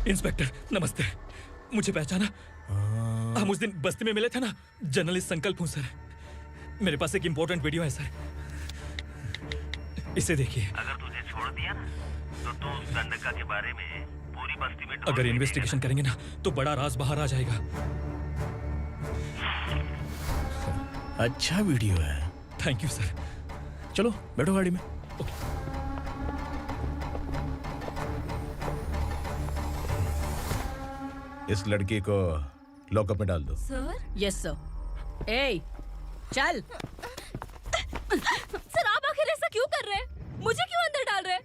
इंस्पेक्टर नमस्ते, मुझे पहचाना? हम उस दिन बस्ती में मिले थे ना। जर्नलिस्ट संकल्प हूँ सर। मेरे पास एक इम्पोर्टेंट वीडियो है सर, इसे देखिए। अगर तुझे छोड़ दिया ना तो तू उस दंडका के बारे में पूरी बस्ती में अगर इन्वेस्टिगेशन करेंगे ना तो बड़ा राज बाहर आ जाएगा। अच्छा वीडियो है। Thank you sir. चलो बैठो गाड़ी में। इस लड़की को लॉकअप में डाल दो। सर? Yes sir. ए, चल। सर आप आखिर ऐसा क्यों कर रहे हैं? मुझे क्यों अंदर डाल रहे हैं?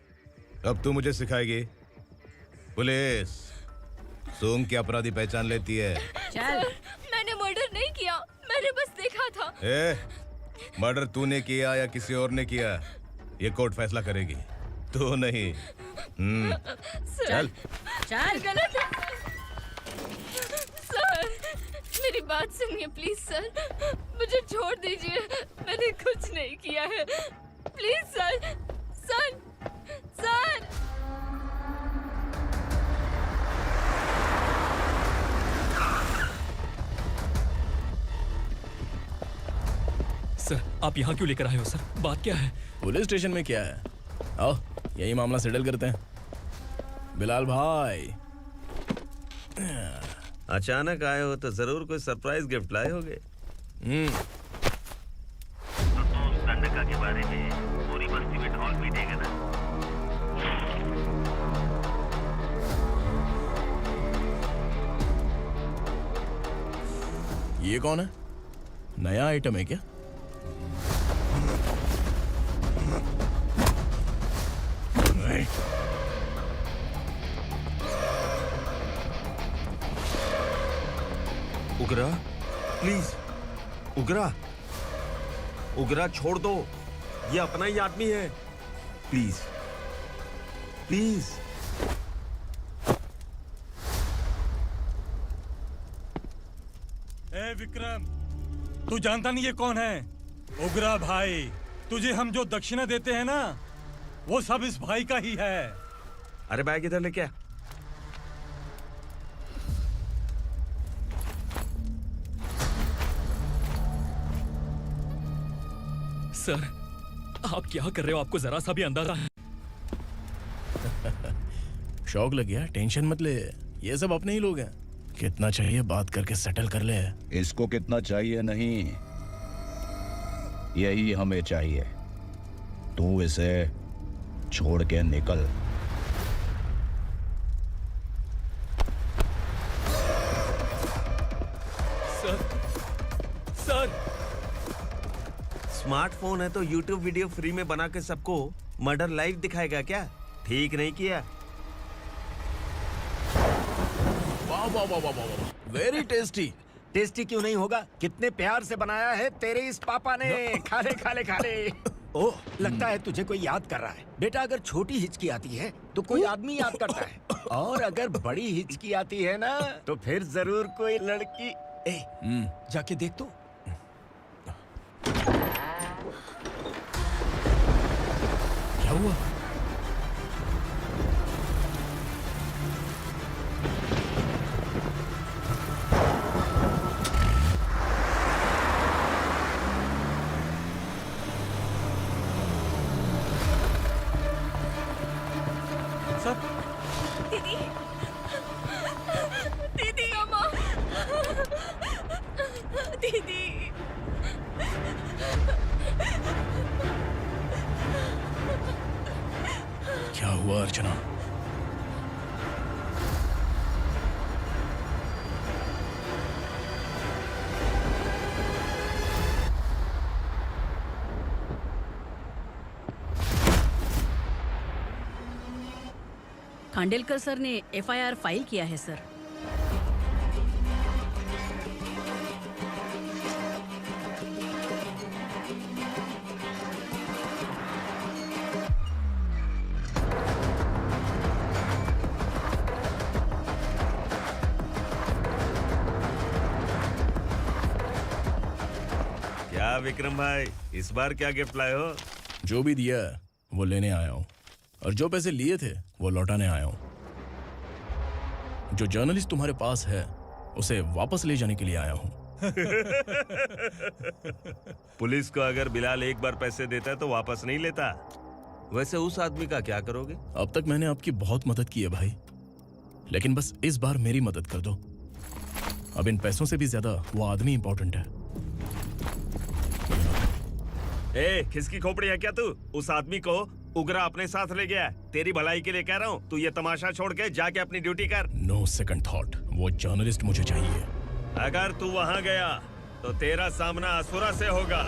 अब तू मुझे सिखाएगी? पुलिस सूंघ के अपराधी पहचान लेती है। सर, मैंने मर्डर नहीं किया, मैंने बस देखा था। मर्डर तूने किया या किसी और ने किया, ये कोर्ट फैसला करेगी, तू नहीं। चल। चल। गलत है। सर, मेरी बात सुनिए प्लीज सर, मुझे छोड़ दीजिए, मैंने कुछ नहीं किया है। Please sir, sir, sir. Sir, आप यहाँ क्यों लेकर आए हो सर? बात क्या है? पुलिस स्टेशन में क्या है? आओ यही मामला सेटल करते हैं। बिलाल भाई, अचानक आए हो तो जरूर कोई सरप्राइज गिफ्ट लाए होगे। तो उस दंडका के बारे में पूरी बस्ती में ढोल पीटेगा ना। ये कौन है? नया आइटम है क्या? उगरा, प्लीज। उगरा, उगरा छोड़ दो, ये अपना ही आदमी है। Please, please. ए विक्रम, तू जानता नहीं ये कौन है? उगरा भाई। तुझे हम जो दक्षिणा देते हैं ना, वो सब इस भाई का ही है। अरे बैग इधर लेके आ। सर, आप क्या कर रहे हो? आपको जरा सा भी अंदाजा है? शौक लग गया? टेंशन मत ले, ये सब अपने ही लोग हैं। कितना चाहिए बात करके सेटल कर ले। इसको कितना चाहिए नहीं, यही हमें चाहिए। तू इसे छोड़ के निकल। Sir, sir. स्मार्टफोन है तो YouTube वीडियो फ्री में बना के सबको मर्डर लाइव दिखाएगा क्या? ठीक नहीं किया। वाह वाह वाह वाह वाह, वेरी टेस्टी। टेस्टी क्यों नहीं होगा? कितने प्यार से बनाया है तेरे इस पापा ने। खा ले खा ले खा ले। ओह, लगता है तुझे कोई याद कर रहा है। बेटा, अगर छोटी हिचकी आती है तो कोई आदमी याद करता है, और अगर बड़ी हिचकी आती है ना तो फिर जरूर कोई लड़की। जाके देख तो। क्या हुआ? दीदी, दीदी, अम्मा, दीदी। क्या हुआ अर्चना? खांडेलकर सर ने FIR फाइल किया है सर। क्या विक्रम भाई, इस बार क्या गिफ्ट लाए हो? जो भी दिया है वो लेने आया हूँ, और जो पैसे लिए थे वो लौटाने आया हूँ। जो जर्नलिस्ट तुम्हारे पास है उसे वापस ले जाने के लिए आया हूँ। पुलिस को अगर बिलाल एक बार पैसे देता है तो वापस नहीं लेता। वैसे उस आदमी का क्या करोगे? अब तक मैंने आपकी बहुत मदद की है भाई, लेकिन बस इस बार मेरी मदद कर दो। अब इन पैसों से भी ज्यादा वो आदमी इंपॉर्टेंट है। ए, किसकी खोपड़ी है क्या तू? उस आदमी को उगरा अपने साथ ले गया है। तेरी भलाई के लिए कह रहा हूँ, तू ये तमाशा छोड़ के जाके अपनी ड्यूटी कर। नो सेकंड थॉट, वो जर्नलिस्ट मुझे चाहिए। अगर तू वहाँ गया तो तेरा सामना असुरा से होगा।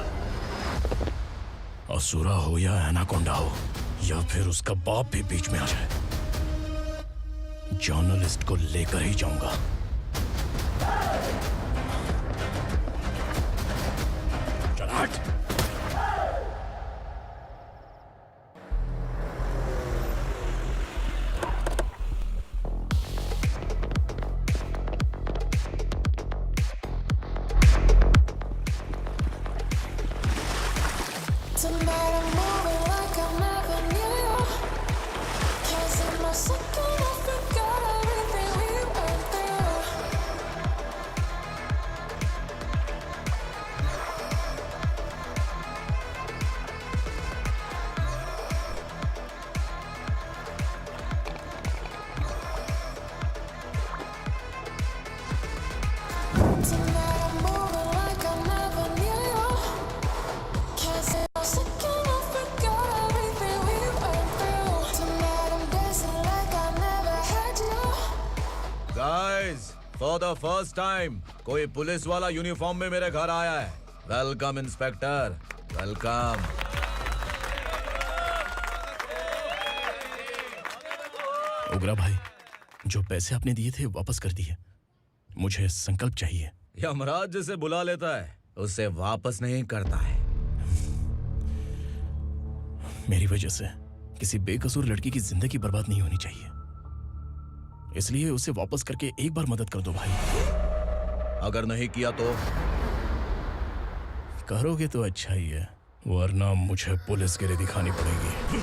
असुरा हो या एनाकोंडा हो या फिर उसका बाप भी बीच में आ जाए, जर्नलिस्ट को लेकर ही जाऊंगा। चल हट। Tonight I'm moving like I never knew. Can't see my second, I forgot everything we went through. Tonight I'm moving like I never knew. Can't see my second, I forgot everything we went through. Tonight I'm dancing like I never had you. Guys, for the first time कोई पुलिस वाला यूनिफॉर्म में मेरे घर आया है। Welcome inspector, welcome. उगरा भाई, जो पैसे आपने दिए थे वापस कर दिए। मुझे संकल्प चाहिए। यमराज जिसे बुला लेता है उसे वापस नहीं करता है। मेरी वजह से किसी बेकसूर लड़की की जिंदगी बर्बाद नहीं होनी चाहिए, इसलिए उसे वापस करके एक बार मदद कर दो भाई। अगर नहीं किया तो? करोगे तो अच्छा ही है, वरना मुझे पुलिसगिरी दिखानी पड़ेगी।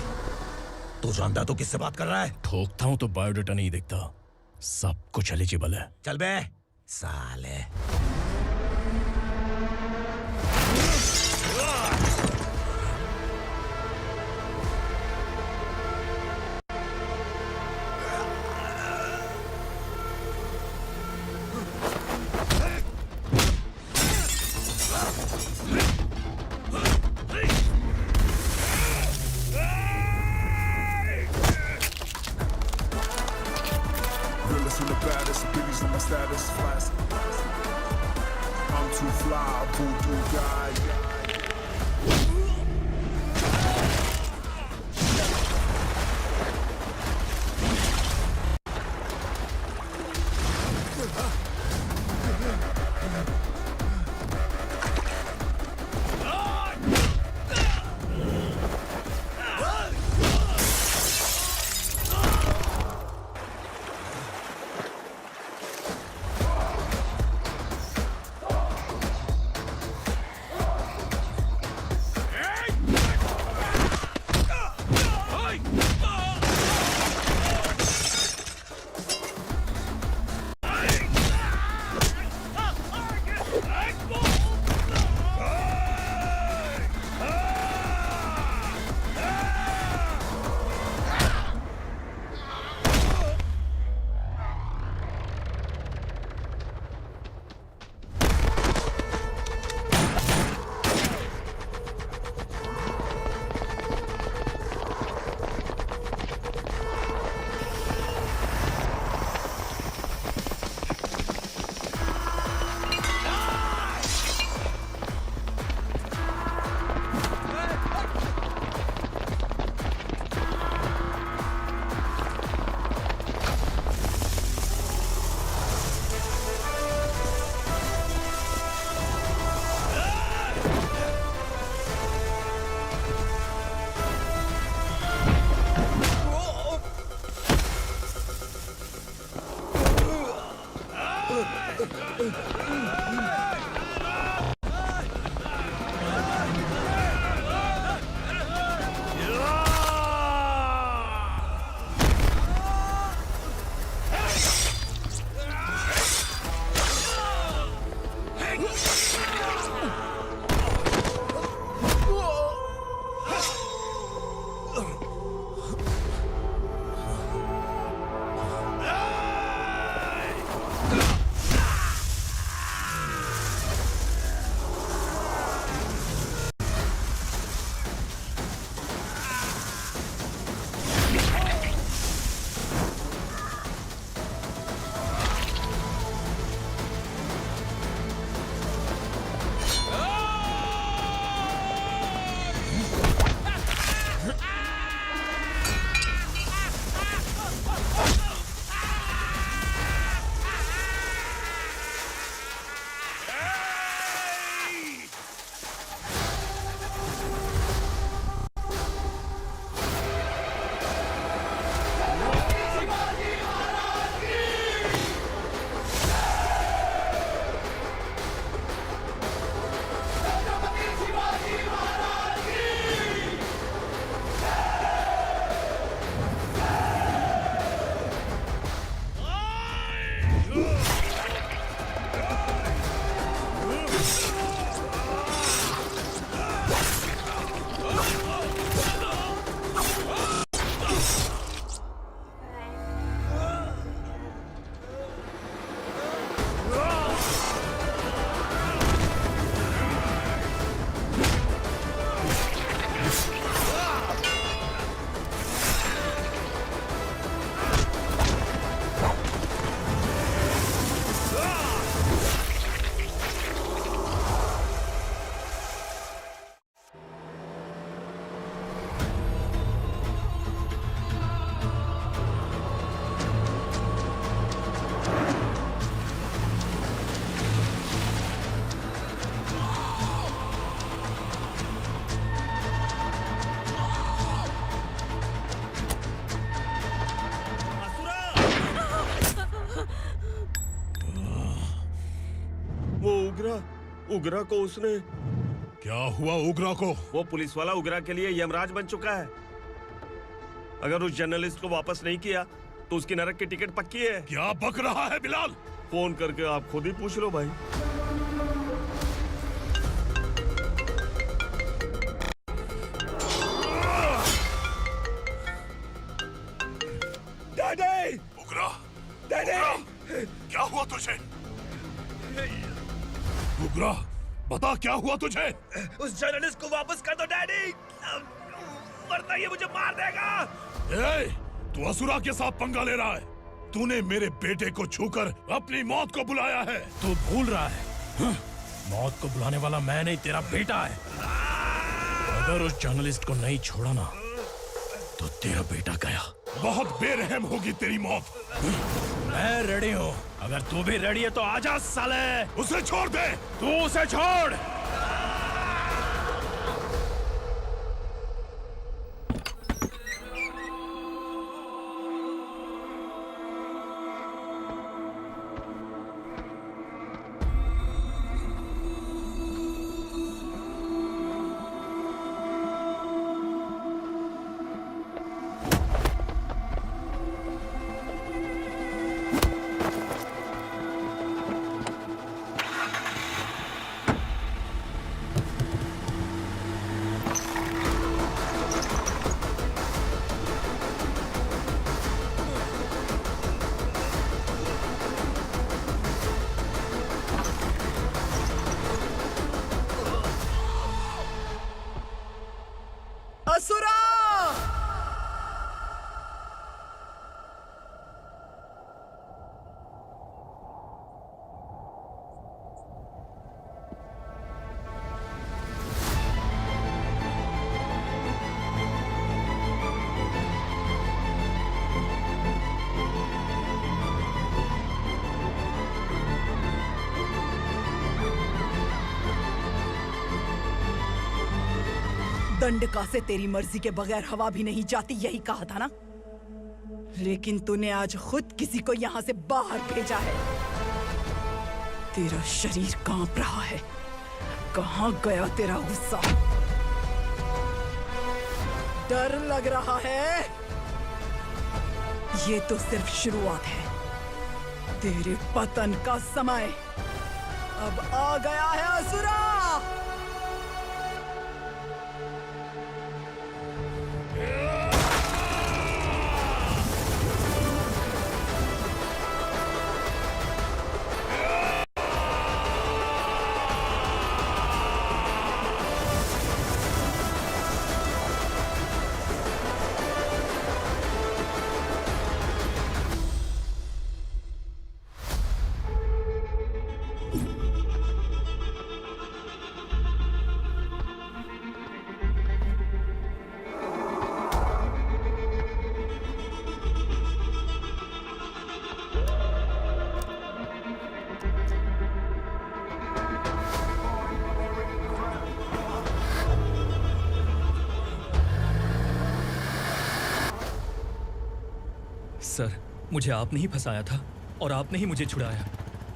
तू जानता तो किससे बात कर रहा है? ठोकता हूं तो बायोडाटा नहीं दिखता, सब कुछ एलिजिबल है। चल बे साले। Realest and the baddest, biggies on my status, flash. I'm too fly, voodoo guy. उगरा को उसने। क्या हुआ उगरा को? वो पुलिस वाला उगरा के लिए यमराज बन चुका है। अगर उस जर्नलिस्ट को वापस नहीं किया तो उसकी नरक की टिकट पक्की है। क्या बक रहा है बिलाल? फोन करके आप खुद ही पूछ लो भाई। डैडी! उगरा! डैडी! क्या हुआ तुझे? उगरा, बता क्या हुआ तुझे? उस जर्नलिस्ट को वापस कर दो डैडी, वरना ये मुझे मार देगा। ए, तू असुरा के साथ पंगा ले रहा है। तूने मेरे बेटे को छूकर अपनी मौत को बुलाया है। तू भूल रहा है, मौत को बुलाने वाला मैं नहीं, तेरा बेटा है। अगर उस जर्नलिस्ट को नहीं छोड़ा ना तो तेरा बेटा गया। बहुत बेरहम होगी तेरी मौत। मैं रेडी हूँ, अगर तू भी रेडी है तो आजा साले। उसे छोड़ दे। तू उसे छोड़। असुरा! दंडका से तेरी मर्जी के बगैर हवा भी नहीं जाती, यही कहा था ना? लेकिन तूने आज खुद किसी को यहाँ से बाहर भेजा है। तेरा शरीर कांप रहा है। कहाँ गया तेरा गुस्सा? डर लग रहा है? ये तो सिर्फ शुरुआत है। तेरे पतन का समय अब आ गया है असुरा। सर, मुझे आपने ही फंसाया था और आपने ही मुझे छुड़ाया।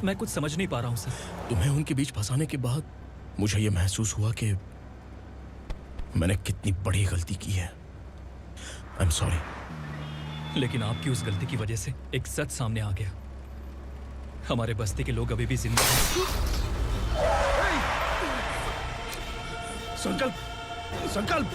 मैं कुछ समझ नहीं पा रहा हूँ सर। तुम्हें उनके बीच फंसाने के बाद मुझे यह महसूस हुआ कि मैंने कितनी बड़ी गलती की है। I am sorry. लेकिन आपकी उस गलती की वजह से एक सच सामने आ गया। हमारे बस्ती के लोग अभी भी जिंदा हैं। संकल्प! संकल्प!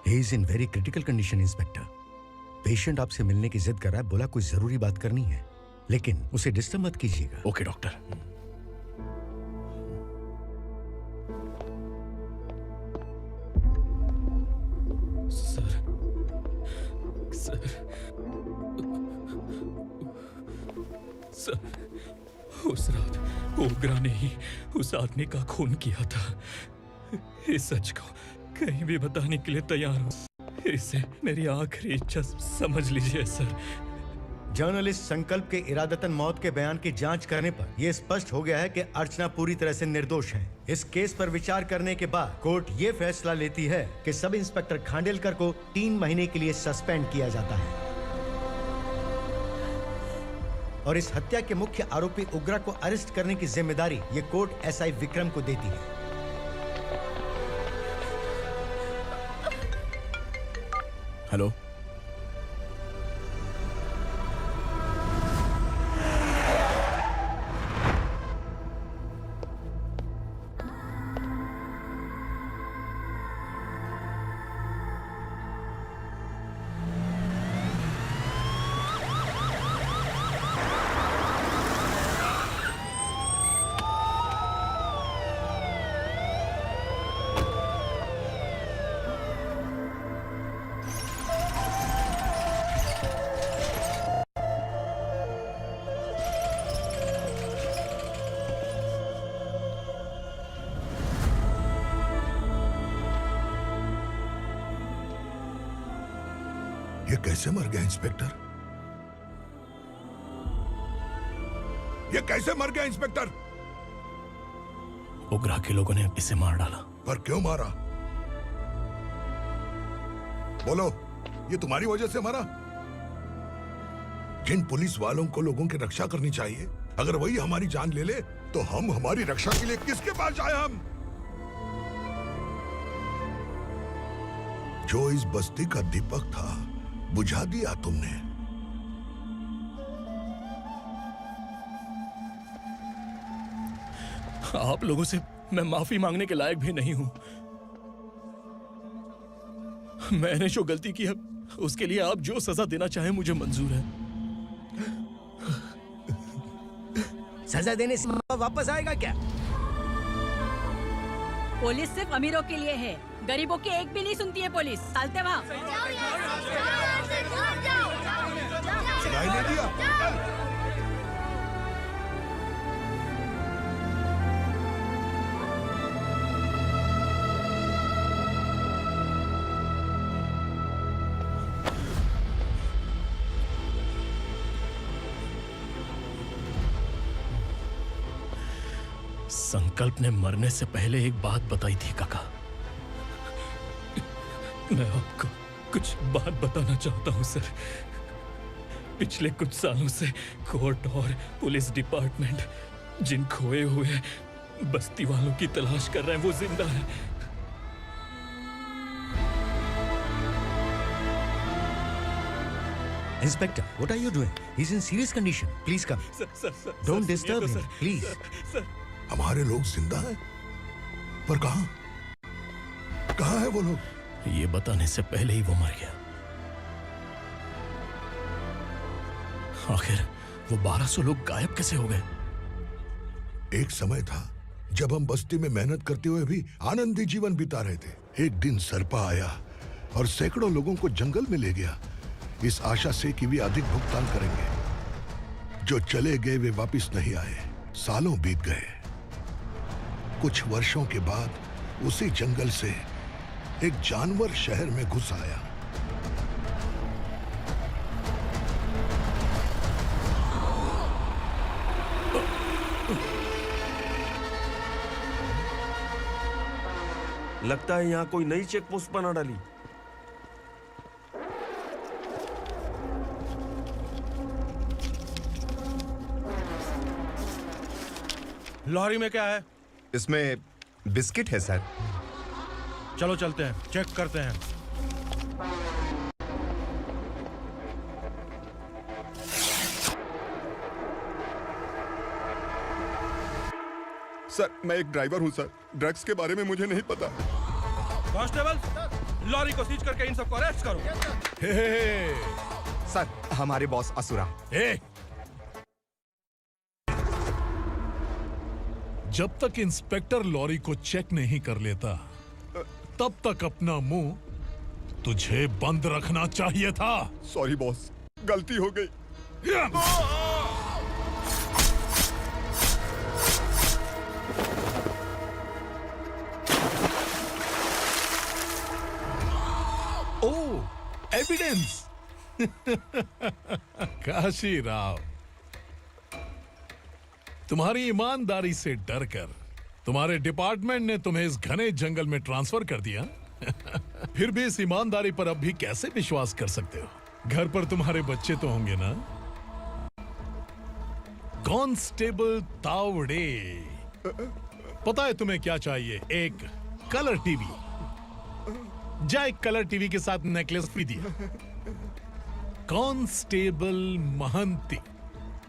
He is in very critical condition, inspector. Patient आपसे मिलने की जिद कर रहा है, बोला कोई जरूरी बात करनी है, लेकिन उसे डिस्टर्ब मत कीजिएगा। Okay doctor. सर उस रात ओग्रा ने ही उस आदमी का खून किया था। इस सच को कहीं भी बताने के लिए तैयार हूँ। इसे मेरी आखिरी इच्छा समझ लीजिए सर। जर्नलिस्ट संकल्प के इरादतन मौत के बयान की जांच करने पर यह स्पष्ट हो गया है कि अर्चना पूरी तरह से निर्दोष है। इस केस पर विचार करने के बाद कोर्ट ये फैसला लेती है कि सब इंस्पेक्टर खांडेलकर को 3 महीने के लिए सस्पेंड किया जाता है और इस हत्या के मुख्य आरोपी उग्रा को अरेस्ट करने की जिम्मेदारी ये कोर्ट एसआई विक्रम को देती है। हेलो, ये कैसे मर गया इंस्पेक्टर? ये कैसे मर गया इंस्पेक्टर? उग्रा के लोगों ने इसे मार डाला। पर क्यों मारा? बोलो, ये तुम्हारी वजह से मरा? जिन पुलिस वालों को लोगों की रक्षा करनी चाहिए, अगर वही हमारी जान ले ले तो हम हमारी रक्षा के लिए किसके पास जाए? हम जो इस बस्ती का दीपक था बुझा दिया तुमने। आप लोगों से मैं माफी मांगने के लायक भी नहीं हूं। मैंने जो गलती की है उसके लिए आप जो सजा देना चाहे मुझे मंजूर है। सजा देने से वापस आएगा क्या? पुलिस सिर्फ अमीरों के लिए है, गरीबों की एक भी नहीं सुनती है पुलिस। चलते वहाँ। सुनाई नहीं दिया? संकल्प ने मरने से पहले एक बात बताई थी काका। मैं आपको कुछ बात बताना चाहता हूं सर। पिछले कुछ सालों से कोर्ट और पुलिस डिपार्टमेंट जिन खोए हुए बस्ती वालों की तलाश कर रहे हैं वो जिंदा है। Inspector, what are you doing? He's in serious condition. Please come. Don't disturb him, please. हमारे लोग जिंदा हैं? पर कहां? कहां है वो लोग? ये बताने से पहले ही वो मर गया। आखिर वो 1200 लोग गायब कैसे हो गए? एक समय था जब हम बस्ती में मेहनत करते हुए भी आनंदी जीवन बिता रहे थे। एक दिन सरपा आया और सैकड़ों लोगों को जंगल में ले गया, इस आशा से कि वे अधिक भुगतान करेंगे। जो चले गए वे वापस नहीं आए। सालों बीत गए। कुछ वर्षों के बाद उसी जंगल से एक जानवर शहर में घुस आया। लगता है यहाँ कोई नई चेक पोस्ट बना डाली। लॉरी में क्या है? इसमें बिस्किट है सर। चलो चलते हैं, चेक करते हैं। सर, मैं एक ड्राइवर हूँ सर। ड्रग्स के बारे में मुझे नहीं पता। कांस्टेबल, लॉरी को सीज करके इन सबको अरेस्ट करो। सर, हमारे बॉस असुरा। जब तक इंस्पेक्टर लॉरी को चेक नहीं कर लेता तब तक अपना मुंह तुझे बंद रखना चाहिए था। सॉरी बॉस, गलती हो गई। एविडेंस। काशी राव, तुम्हारी ईमानदारी से डरकर तुम्हारे डिपार्टमेंट ने तुम्हें इस घने जंगल में ट्रांसफर कर दिया। फिर भी इस ईमानदारी पर अब भी कैसे विश्वास कर सकते हो? घर पर तुम्हारे बच्चे तो होंगे ना? कांस्टेबल तावड़े, पता है तुम्हें क्या चाहिए? एक कलर टीवी। जा एक कलर टीवी के साथ नेकलेस फ्री दिया। कांस्टेबल महंती,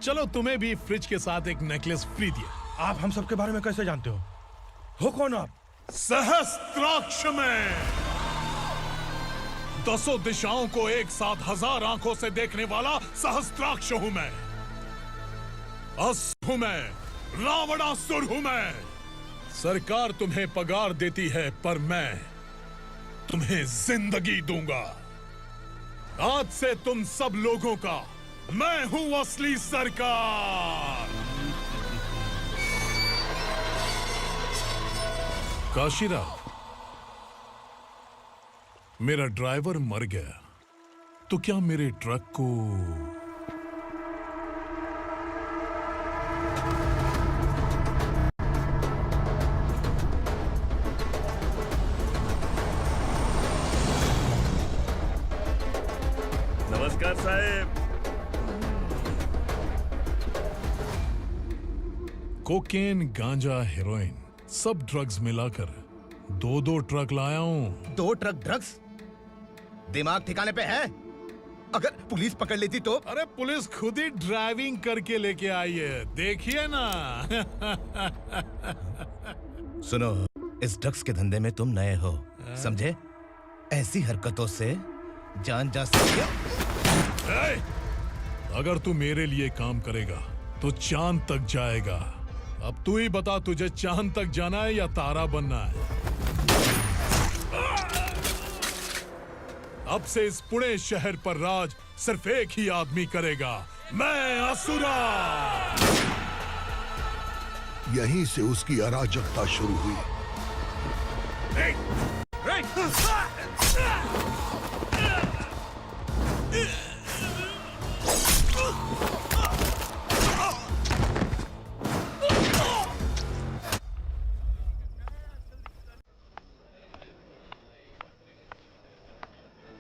चलो तुम्हें भी फ्रिज के साथ एक नेकलेस फ्री दिया। आप हम सबके बारे में कैसे जानते हो कौन आप? सहस्त्राक्ष में 10 दिशाओं को एक साथ 1000 आंखों से देखने वाला सहस्त्राक्ष हूं मैं। असुर हूं मैं, रावणासुर हूं मैं। सरकार तुम्हें पगार देती है, पर मैं तुम्हें जिंदगी दूंगा। आज से तुम सब लोगों का मैं हूं असली सरकार। काशीराव, मेरा ड्राइवर मर गया तो क्या मेरे ट्रक को नमस्कार साहेब। कोकेन, गांजा, हेरोइन, सब ड्रग्स मिलाकर 2 ट्रक लाया हूं। 2 ट्रक ड्रग्स? दिमाग ठिकाने पे है? अगर पुलिस पकड़ लेती तो? अरे पुलिस खुद ही ड्राइविंग करके लेके आई है, देखिए ना। सुनो, इस ड्रग्स के धंधे में तुम नए हो, समझे? ऐसी हरकतों से जान जा सकती है। अगर तू मेरे लिए काम करेगा तो चांद तक जाएगा। अब तू ही बता, तुझे चांद तक जाना है या तारा बनना है? अब से इस पुणे शहर पर राज सिर्फ एक ही आदमी करेगा, मैं असुरा। यहीं से उसकी अराजकता शुरू हुई।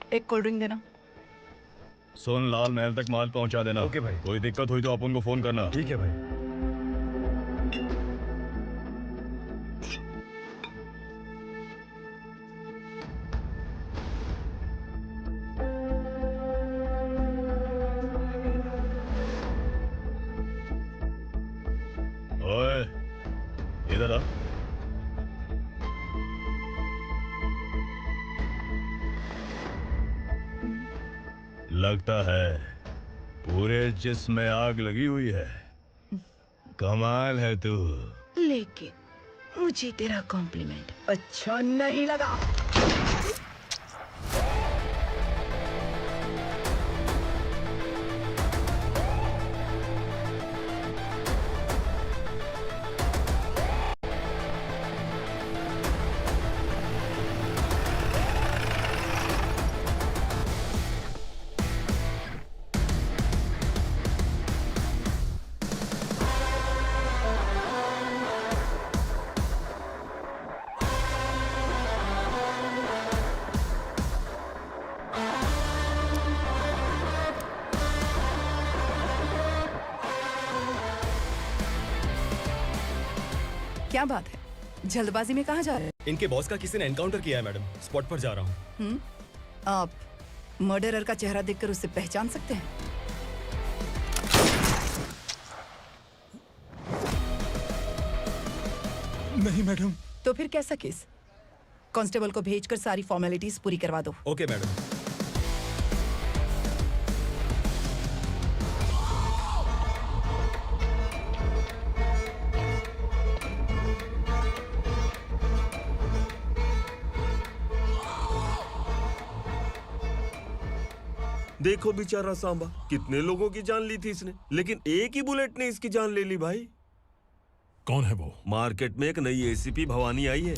एक कोल्ड ड्रिंक देना। सोन लाल महल तक माल पहुंचा देना। ओके भाई। कोई दिक्कत हुई तो अपन को फोन करना। ठीक है भाई। ओए, इधर आ। लगता है पूरे जिस्म में आग लगी हुई है। कमाल है तू। लेकिन मुझे तेरा कॉम्प्लीमेंट अच्छा नहीं लगा। क्या बात है, जल्दबाजी में कहाँ जा रहे हैं? इनके बॉस का किसी ने एनकाउंटर किया है मैडम, स्पॉट पर जा रहा हूँ। आप मर्डरर का चेहरा देखकर उससे पहचान सकते हैं? नहीं मैडम। तो फिर कैसा केस? कांस्टेबल को भेजकर सारी फॉर्मेलिटीज पूरी करवा दो। Okay madam. देखो बेचारा सांबा, कितने लोगों की जान ली थी इसने, लेकिन एक ही बुलेट ने इसकी जान ले ली भाई। कौन है वो? मार्केट में एक नई एसीपी भवानी आई है।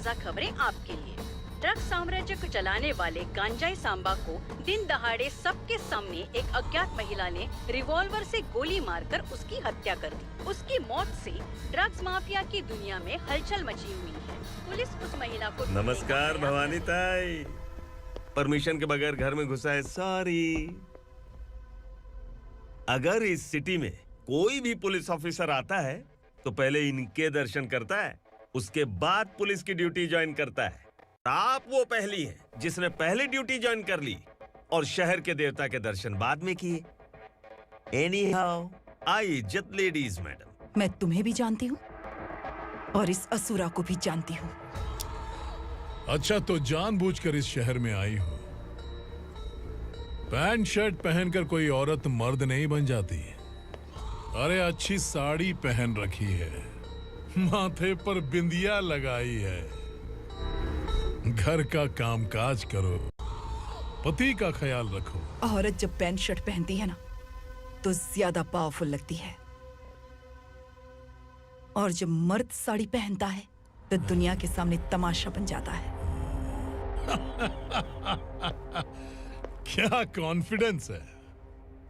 ताज़ा खबरें आपके लिए। ड्रग्स साम्राज्य को चलाने वाले गांजाई सांबा को दिन दहाड़े सबके सामने एक अज्ञात महिला ने रिवॉल्वर से गोली मारकर उसकी हत्या कर दी। उसकी मौत से ड्रग्स माफिया की दुनिया में हलचल मची हुई है। पुलिस उस महिला को नमस्कार भवानी ताई। परमिशन के बगैर घर में घुसा है, सॉरी। अगर इस सिटी में कोई भी पुलिस ऑफिसर आता है तो पहले इनके दर्शन करता है, उसके बाद पुलिस की ड्यूटी ज्वाइन करता है। आप वो पहली हैं जिसने पहले ड्यूटी ज्वाइन कर ली और शहर के देवता के दर्शन बाद में किए। एनीहाउ, आई इज्जत लेडीज मैडम। मैं तुम्हें भी जानती हूँ और इस असुरा को भी जानती हूँ। अच्छा, तो जानबूझकर इस शहर में आई हो। पैंट शर्ट पहनकर कोई औरत मर्द नहीं बन जाती। अरे अच्छी साड़ी पहन रखी है, माथे पर बिंदिया लगाई है, घर का कामकाज करो, पति का ख्याल रखो। औरत जब पैंट शर्ट पहनती है ना तो ज्यादा पावरफुल लगती है, और जब मर्द साड़ी पहनता है तो दुनिया के सामने तमाशा बन जाता है। क्या कॉन्फिडेंस है।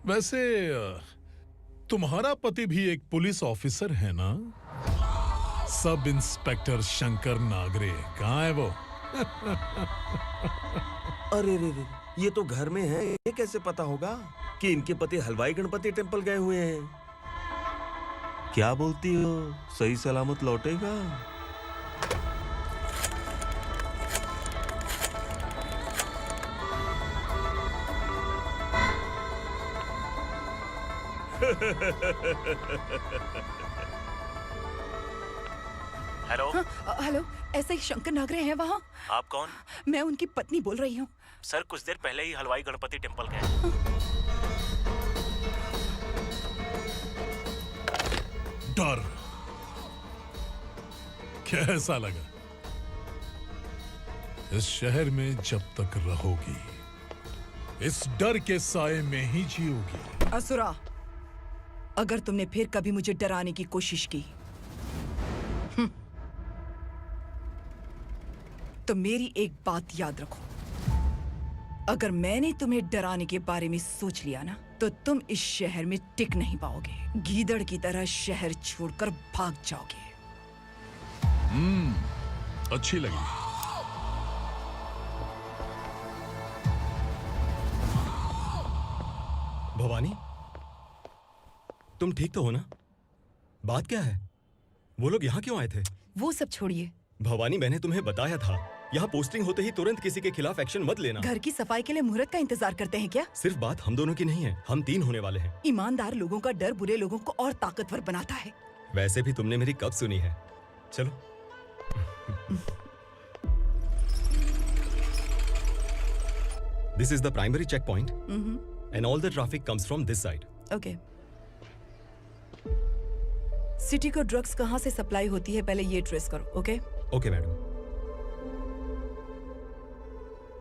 वैसे तुम्हारा पति भी एक पुलिस ऑफिसर है ना? सब इंस्पेक्टर शंकर नागरे, कहाँ है वो? अरे रे रे, ये तो घर में है, ये कैसे पता होगा कि इनके पति हलवाई गणपति टेम्पल गए हुए हैं? क्या बोलती हो, सही सलामत लौटेगा? हेलो। हेलो, ऐसे ही शंकर नागरे हैं वहाँ? आप कौन? मैं उनकी पत्नी बोल रही हूँ। सर कुछ देर पहले ही हलवाई गणपति टेम्पल गए। डर कैसा लगा? इस शहर में जब तक रहोगी इस डर के साए में ही जियोगी। असुरा, अगर तुमने फिर कभी मुझे डराने की कोशिश की तो मेरी एक बात याद रखो, अगर मैंने तुम्हें डराने के बारे में सोच लिया ना तो तुम इस शहर में टिक नहीं पाओगे। गीदड़ की तरह शहर छोड़कर भाग जाओगे। अच्छी लगी। भवानी, तुम ठीक तो हो ना? बात क्या है? वो लोग यहाँ क्यों आए थे? वो सब छोड़िए। भवानी, मैंने तुम्हें बताया था, यहाँ पोस्टिंग होते ही तुरंत किसी के खिलाफ एक्शन मत लेना। घर की सफाई के लिए मुहूर्त का इंतजार करते हैं क्या? सिर्फ बात हम दोनों की नहीं है, हम 3 होने वाले हैं। ईमानदार लोगों का डर बुरे लोगों को और ताकतवर बनाता है। वैसे भी तुमने मेरी कब सुनी है? चलो। This is the primary checkpoint, and all the traffic comes from this side. Okay. City को ड्रग्स कहाँ से सप्लाई होती है पहले ये ट्रेस करो, ओके? Okay madam.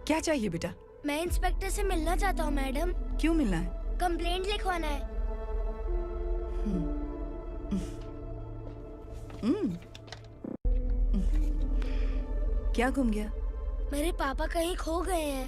क्या चाहिए बेटा? मैं इंस्पेक्टर से मिलना चाहता हूँ मैडम। क्यों मिलना है? कंप्लेंट लिखवाना है। क्या गुम गया? मेरे पापा कहीं खो गए हैं।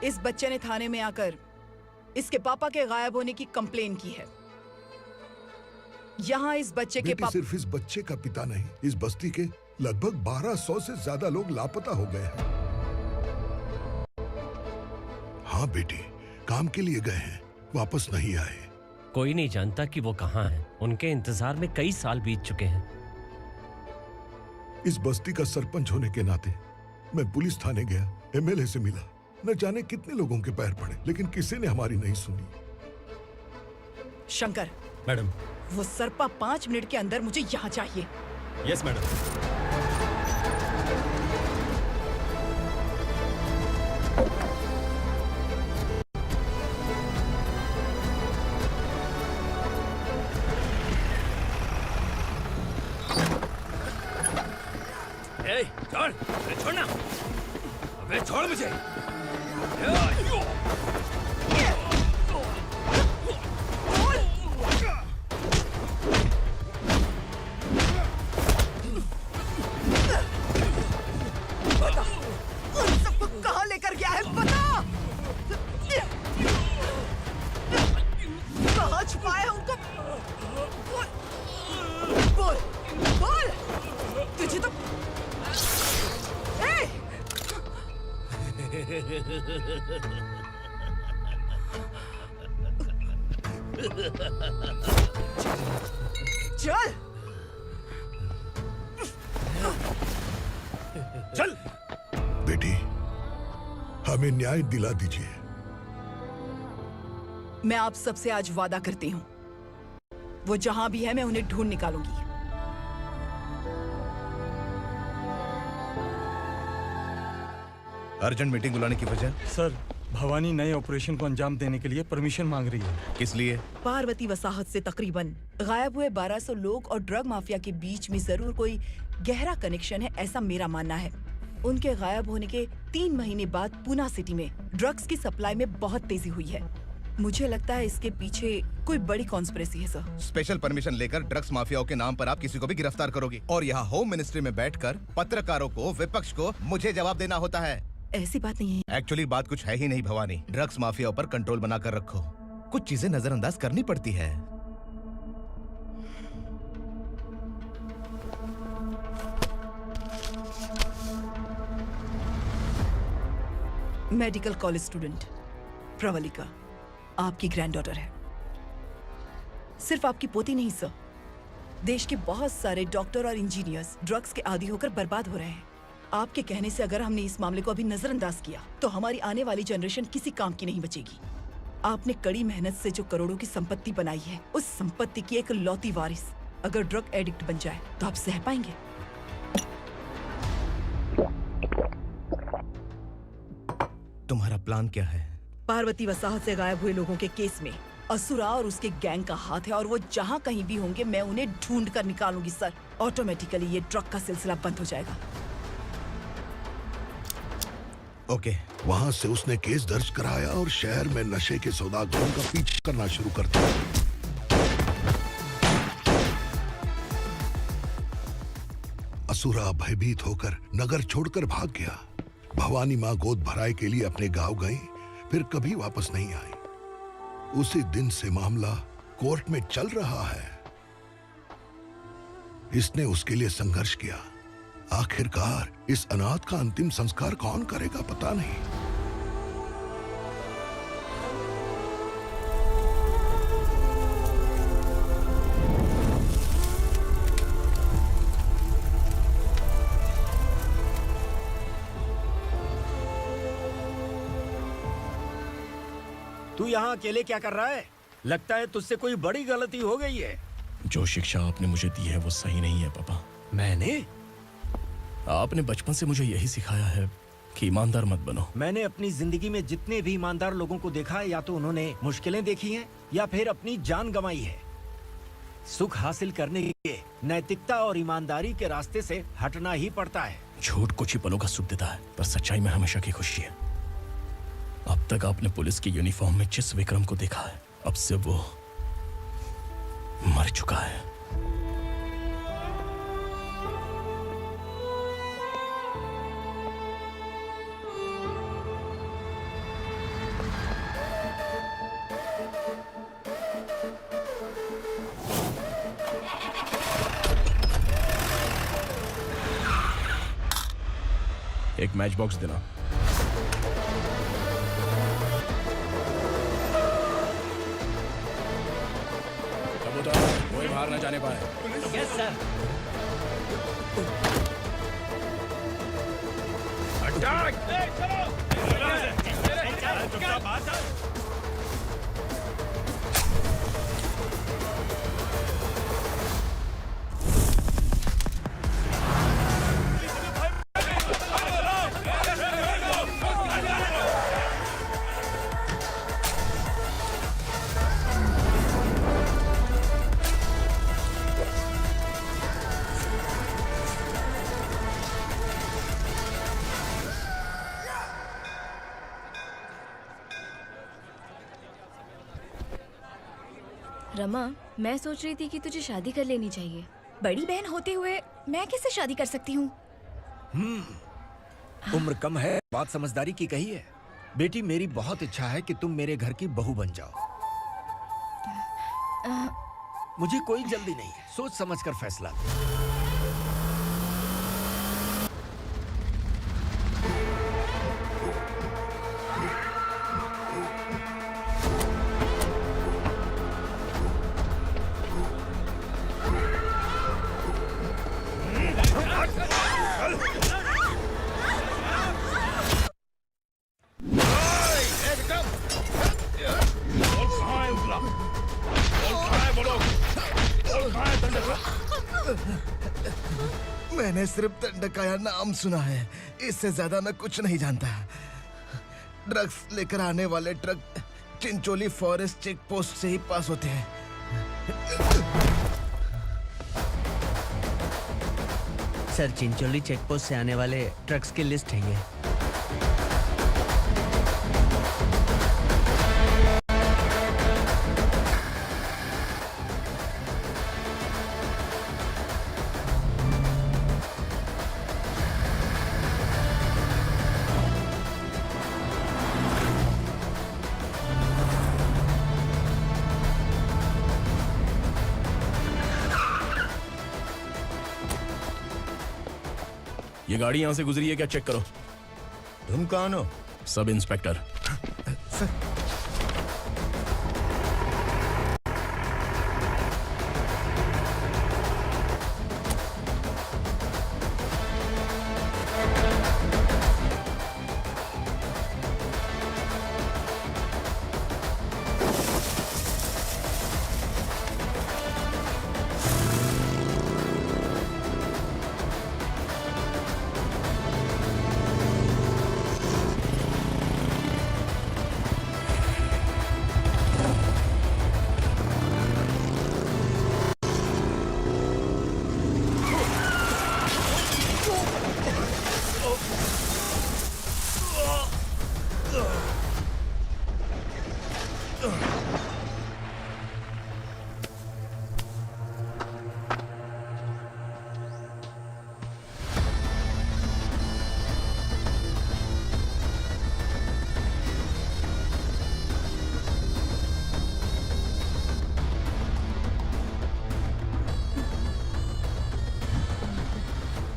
इस बच्चे ने थाने में आकर इसके पापा के गायब होने की कंप्लेन की है। यहाँ इस बच्चे के पापा सिर्फ इस बच्चे का पिता नहीं, इस बस्ती के लगभग 1200 से ज्यादा लोग लापता हो गए हैं। हाँ बेटी, काम के लिए गए हैं, वापस नहीं आए। कोई नहीं जानता कि वो कहाँ हैं। उनके इंतजार में कई साल बीत चुके हैं। इस बस्ती का सरपंच होने के नाते मैं पुलिस थाने गया, एमएलए से मिला, न जाने कितने लोगों के पैर पड़े, लेकिन किसी ने हमारी नहीं सुनी। शंकर, मैडम। वो सरपा 5 मिनट के अंदर मुझे यहाँ चाहिए। Yes madam. छोड़, अरे छोड़ना, अबे छोड़ मुझे। सबको कहाँ लेकर गया है बता। कहाँ छुपाया है उनको? बोल, बोल। तुझे तो चल चल बेटी, हमें न्याय दिला दीजिए। मैं आप सबसे आज वादा करती हूँ, वो जहां भी है मैं उन्हें ढूंढ निकालूंगी। अर्जेंट मीटिंग बुलाने की वजह? सर, भवानी नए ऑपरेशन को अंजाम देने के लिए परमिशन मांग रही है। किस लिए? पार्वती वसाहत से तकरीबन गायब हुए 1200 लोग और ड्रग माफिया के बीच में जरूर कोई गहरा कनेक्शन है, ऐसा मेरा मानना है। उनके गायब होने के 3 महीने बाद पूना सिटी में ड्रग्स की सप्लाई में बहुत तेजी हुई है। मुझे लगता है इसके पीछे कोई बड़ी कॉन्स्पिरेसी है सर। स्पेशल परमिशन लेकर ड्रग्स माफियाओं के नाम पर आप किसी को भी गिरफ्तार करोगे और यहाँ होम मिनिस्ट्री में बैठकर पत्रकारों को, विपक्ष को मुझे जवाब देना होता है। ऐसी बात नहीं है। एक्चुअली बात कुछ है ही नहीं भवानी। ड्रग्स माफियाओं पर कंट्रोल बनाकर रखो, कुछ चीजें नजरअंदाज करनी पड़ती है। मेडिकल कॉलेज स्टूडेंट प्रवलिका आपकी ग्रैंडडॉटर है। सिर्फ आपकी पोती नहीं सर, देश के बहुत सारे डॉक्टर और इंजीनियर्स ड्रग्स के आदी होकर बर्बाद हो रहे हैं। आपके कहने से अगर हमने इस मामले को अभी नजरअंदाज किया तो हमारी आने वाली जनरेशन किसी काम की नहीं बचेगी। आपने कड़ी मेहनत से जो करोड़ों की संपत्ति बनाई है, उस संपत्ति की एक लौती वारिस अगर ड्रग एडिक्ट बन जाए तो आप सह पाएंगे? तुम्हारा प्लान क्या है? पार्वती वसाहत से गायब हुए लोगों के केस में असुरा और उसके गैंग का हाथ है और वो जहाँ कहीं भी होंगे मैं उन्हें ढूंढ कर निकालूंगी सर। ऑटोमेटिकली ये ड्रग का सिलसिला बंद हो जाएगा। ओके। वहाँ से उसने केस दर्ज कराया और शहर में नशे के सौदागरों का पीछा करना शुरू कर दिया। असुरा भयभीत होकर नगर छोड़कर भाग गया। भवानी माँ गोद भराई के लिए अपने गांव गई, फिर कभी वापस नहीं आई। उसी दिन से मामला कोर्ट में चल रहा है। इसने उसके लिए संघर्ष किया। आखिरकार इस अनाथ का अंतिम संस्कार कौन करेगा पता नहीं। तू यहाँ अकेले क्या कर रहा है? लगता है तुझसे कोई बड़ी गलती हो गई है। जो शिक्षा आपने मुझे दी है वो सही नहीं है पापा। मैंने? आपने बचपन से मुझे यही सिखाया है कि ईमानदार मत बनो। मैंने अपनी जिंदगी में जितने भी ईमानदार लोगों को देखा है, या तो उन्होंने मुश्किलें देखी हैं या फिर अपनी जान गंवाई है। सुख हासिल करने के लिए नैतिकता और ईमानदारी के रास्ते से हटना ही पड़ता है। झूठ कुछ ही पलों का सुख देता है, पर सच्चाई में हमेशा की खुशी है। अब तक आपने पुलिस की यूनिफॉर्म में जिस विक्रम को देखा है, अब से वो मर चुका है। एक मैच बॉक्स देना। कोई बाहर ना जाने पाए। Yes sir. रमा, मैं सोच रही थी कि तुझे शादी कर लेनी चाहिए। बड़ी बहन होते हुए मैं कैसे शादी कर सकती हूँ? उम्र कम है, बात समझदारी की कही है। बेटी, मेरी बहुत इच्छा है कि तुम मेरे घर की बहू बन जाओ। मुझे कोई जल्दी नहीं है, सोच समझ कर फैसला लो। मैंने सिर्फ दंडकाया नाम सुना है, इससे ज्यादा मैं कुछ नहीं जानता। ड्रग्स लेकर आने वाले truck Chincholi forest check post से ही पास होते हैं। सर, चिंचोली चेक पोस्ट से आने वाले ट्रक्स की लिस्ट है ये। ये गाड़ी यहां से गुजरी है क्या? चेक करो। तुम कौन हो? Sub inspector.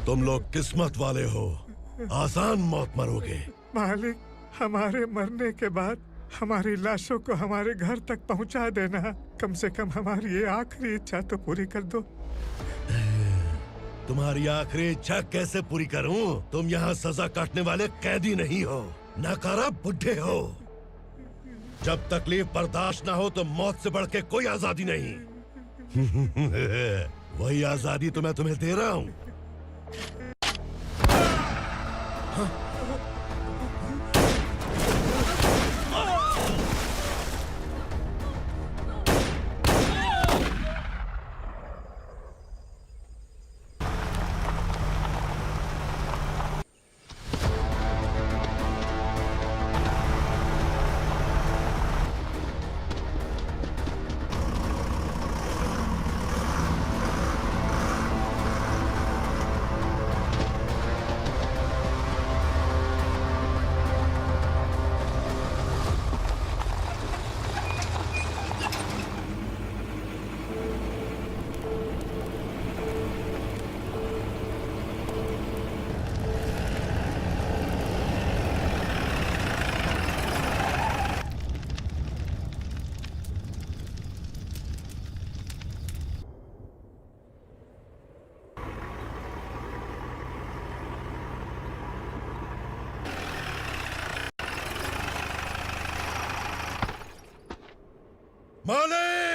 तुम लोग किस्मत वाले हो, आसान मौत मरोगे। मालिक, हमारे मरने के बाद हमारी लाशों को हमारे घर तक पहुंचा देना। कम से कम हमारी ये आखिरी इच्छा तो पूरी कर दो। तुम्हारी आखिरी इच्छा कैसे पूरी करूं? तुम यहाँ सजा काटने वाले कैदी नहीं हो, नकारा बुढ़े हो। जब तकलीफ बर्दाश्त ना हो तो मौत से बढ़ के कोई आजादी नहीं। वही आजादी तो मैं तुम्हें दे रहा हूँ।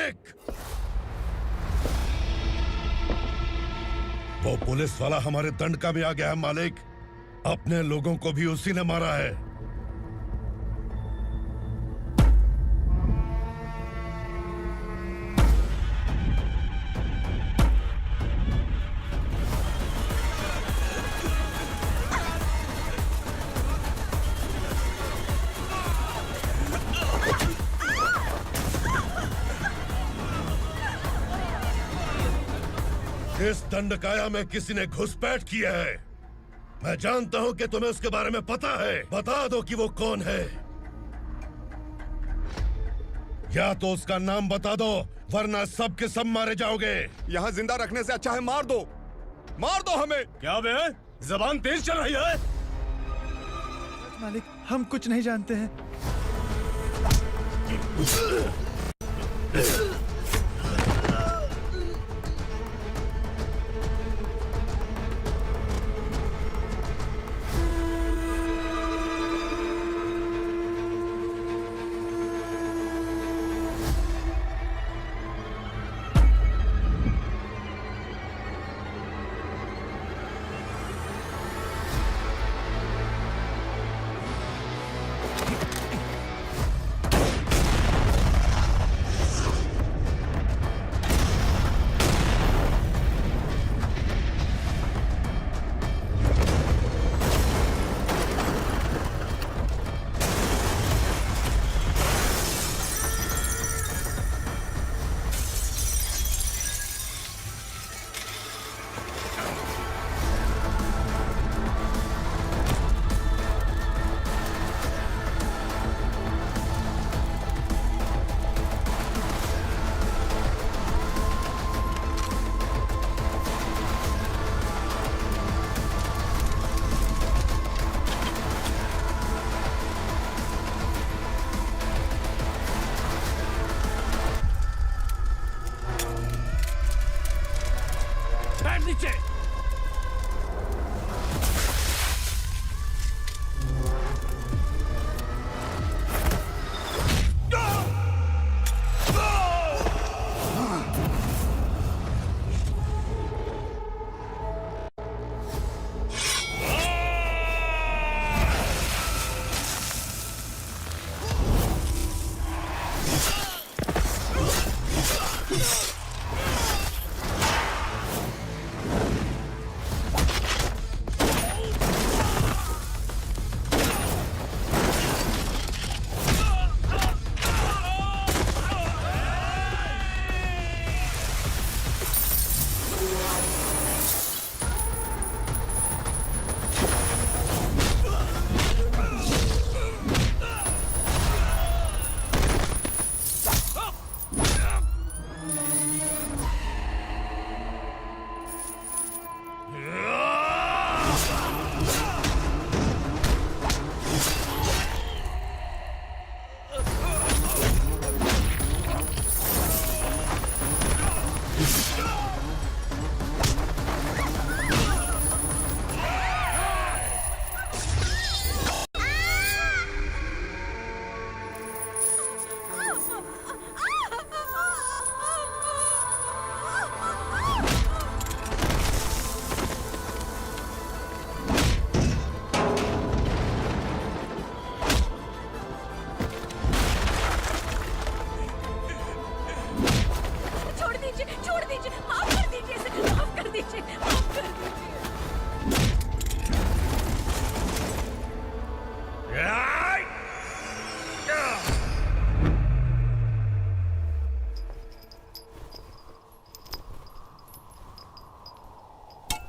मालिक! वो पुलिस वाला हमारे दंडका में आ गया है मालिक। अपने लोगों को भी उसी ने मारा है। इस दंडकाया में किसी ने घुसपैठ किया है। मैं जानता हूं कि तुम्हें उसके बारे में पता है। बता दो कि वो कौन है। या तो उसका नाम बता दो, वरना सब के सब मारे जाओगे। यहाँ जिंदा रखने से अच्छा है मार दो हमें। क्या बे? जबान तेज चल रही है। मालिक, हम कुछ नहीं जानते हैं।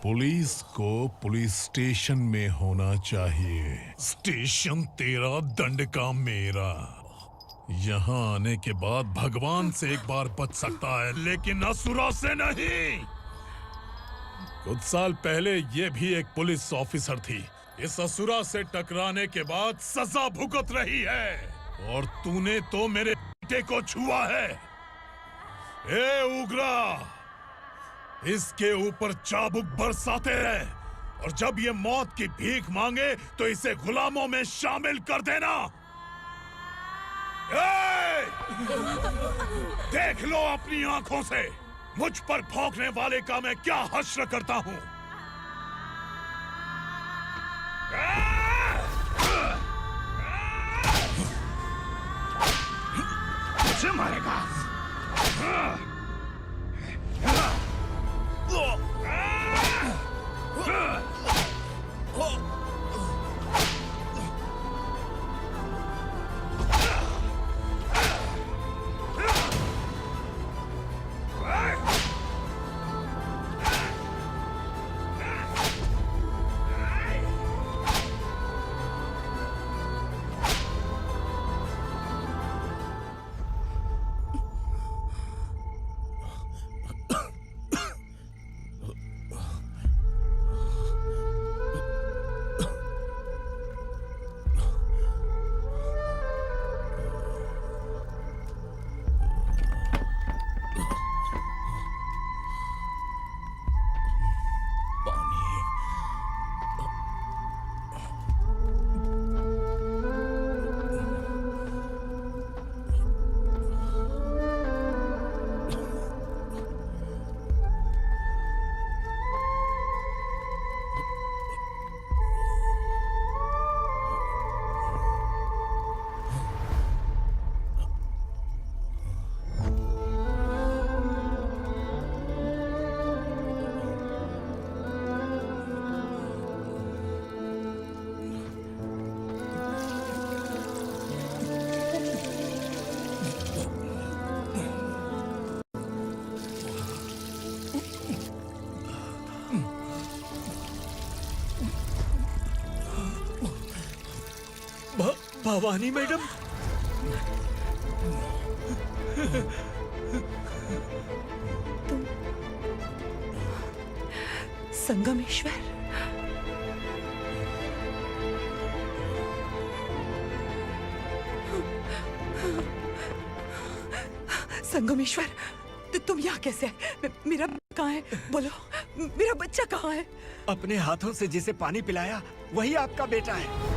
पुलिस को पुलिस स्टेशन में होना चाहिए। स्टेशन तेरा, दंड का मेरा। यहाँ आने के बाद भगवान से एक बार बच सकता है, लेकिन असुरा से नहीं। कुछ साल पहले ये भी एक पुलिस ऑफिसर थी। इस असुरा से टकराने के बाद सजा भुगत रही है, और तूने तो मेरे बेटे को छुआ है। ए उग्रा, इसके ऊपर चाबुक बरसाते रहे, और जब ये मौत की भीख मांगे तो इसे गुलामों में शामिल कर देना। देख लो अपनी आंखों से मुझ पर भौंकने वाले का मैं क्या हश्र करता हूँ। मुझे मारेगा। भवानी मैडम, संगमेश्वर, संगमेश्वर, तुम यहाँ कैसे आए? मेरा कहाँ है? बोलो, मेरा बच्चा कहाँ है? अपने हाथों से जिसे पानी पिलाया वही आपका बेटा है।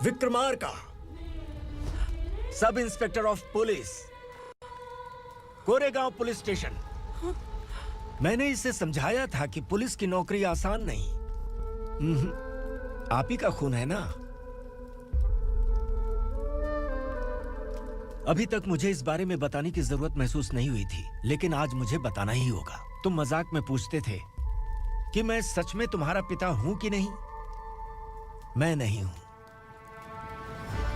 Vikramarka, sub inspector of police, Koregaon police station. मैंने इसे समझाया था कि पुलिस की नौकरी आसान नहीं। आप ही का खून है ना। अभी तक मुझे इस बारे में बताने की जरूरत महसूस नहीं हुई थी, लेकिन आज मुझे बताना ही होगा। तुम मजाक में पूछते थे कि मैं सच में तुम्हारा पिता हूं कि नहीं। मैं नहीं हूं।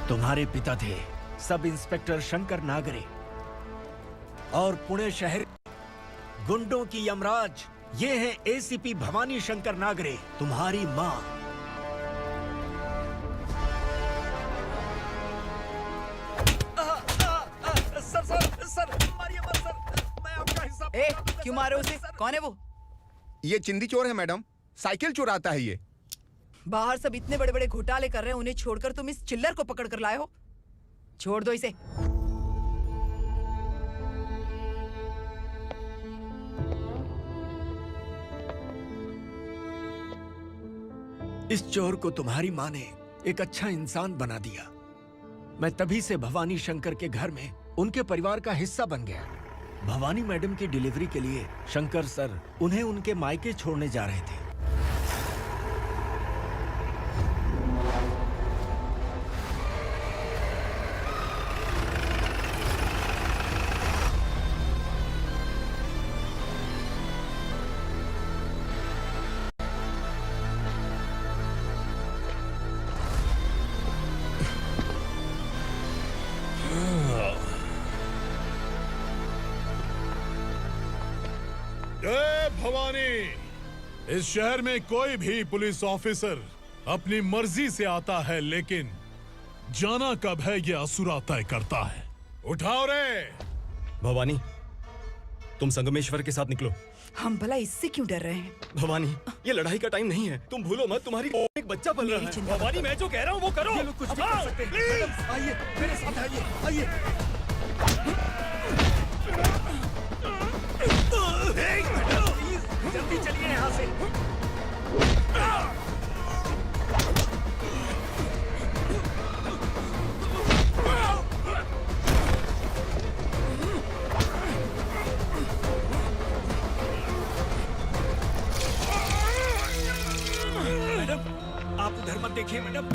तुम्हारे पिता थे सब इंस्पेक्टर शंकर नागरे, और पुणे शहर गुंडों की यमराज ये है एसीपी भवानी शंकर नागरे, तुम्हारी मां। सर, मारिए मत सर, मैं आपका हिस्सा। क्यों मारे उसे? कौन है वो? ये चिंदी चोर है मैडम, साइकिल चुराता है ये। बाहर सब इतने बड़े बड़े घोटाले कर रहे हैं, उन्हें छोड़कर तुम इस चिल्लर को पकड़ कर लाए हो। छोड़ दो इसे। इस चोर को तुम्हारी माँ ने एक अच्छा इंसान बना दिया। मैं तभी से भवानी शंकर के घर में उनके परिवार का हिस्सा बन गया। भवानी मैडम की डिलीवरी के लिए शंकर सर उन्हें उनके मायके छोड़ने जा रहे थे। भवानी, इस शहर में कोई भी पुलिस ऑफिसर अपनी मर्जी से आता है, लेकिन जाना कब है ये असुरा तय करता है। उठाओ रे। भवानी, तुम संगमेश्वर के साथ निकलो। हम भला इससे क्यों डर रहे हैं? भवानी, ये लड़ाई का टाइम नहीं है। तुम भूलो मत, तुम्हारी एक बच्चा पल रहा है। भवानी, मैं जो कह रहा हूँ वो करो। ये लोग कुछ भी कर सकते हैं। मैडम, आइए मेरे साथ आइए। जल्दी चलिए यहाँ से। मैडम, आप उधर मत देखिए मैडम।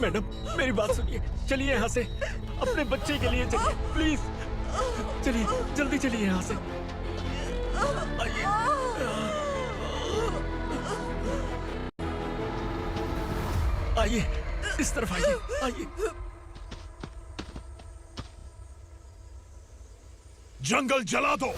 मैडम, मेरी बात सुनिए, चलिए यहाँ से। अपने बच्चे के लिए चलिए, प्लीज। चलिए, जल्दी चलिए यहाँ से। आइए, इस तरफ आइए। जंगल जला दो।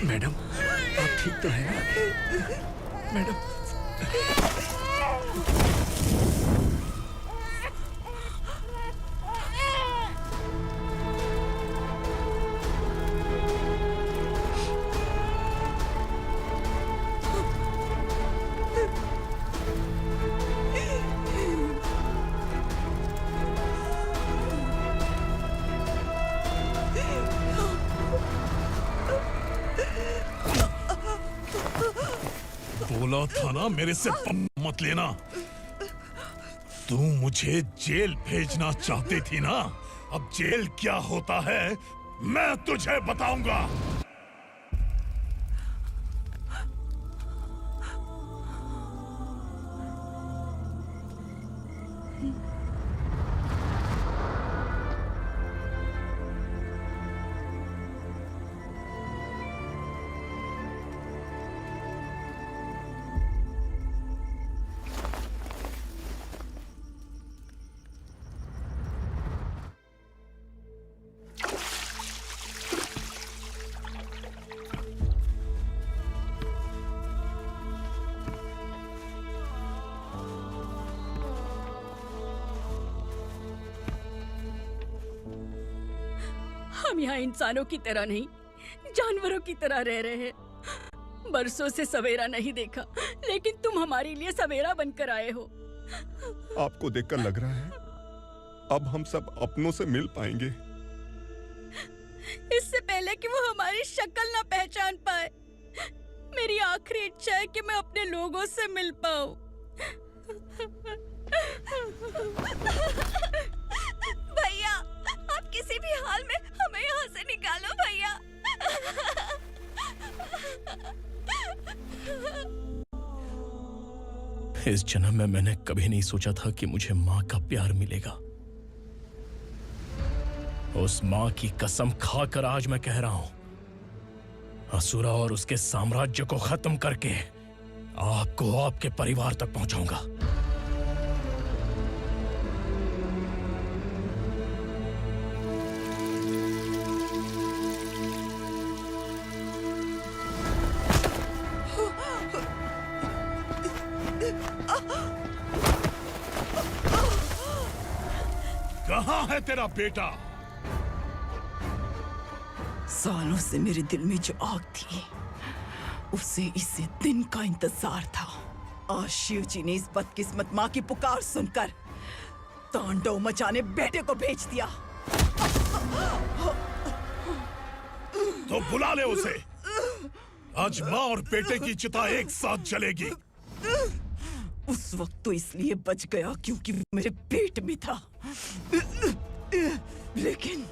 मैडम, आप ठीक तो हैं ना? मैडम, बोला था ना मेरे से मत लेना। तू मुझे जेल भेजना चाहती थी ना? अब जेल क्या होता है मैं तुझे बताऊंगा। हम यहाँ इंसानों की तरह नहीं, जानवरों की तरह रह रहे हैं। बरसों से सवेरा नहीं देखा, लेकिन तुम हमारे लिए सवेरा बनकर आए हो। आपको देखकर लग रहा है अब हम सब अपनों से मिल पाएंगे। इससे पहले कि वो हमारी शक्ल ना पहचान पाए, मेरी आखिरी इच्छा है कि मैं अपने लोगों से मिल पाऊं। भैया, आप किसी भी हाल में हमें यहाँ से निकालो भैया। इस जन्म में मैंने कभी नहीं सोचा था कि मुझे माँ का प्यार मिलेगा। उस माँ की कसम खाकर आज मैं कह रहा हूं, असुरा और उसके साम्राज्य को खत्म करके आपको आपके परिवार तक पहुंचाऊंगा। कहाँ है तेरा बेटा? सालों से मेरे दिल में जो आग थी, उसे इसी दिन का इंतजार था। आज शिव जी ने इस बदकिस्मत माँ की पुकार सुनकर तांडव मचाने बेटे को भेज दिया। तो बुला ले उसे। आज माँ और बेटे की चिता एक साथ जलेगी। उस वक्त तो इसलिए बच गया क्योंकि वो मेरे पेट में था, लेकिन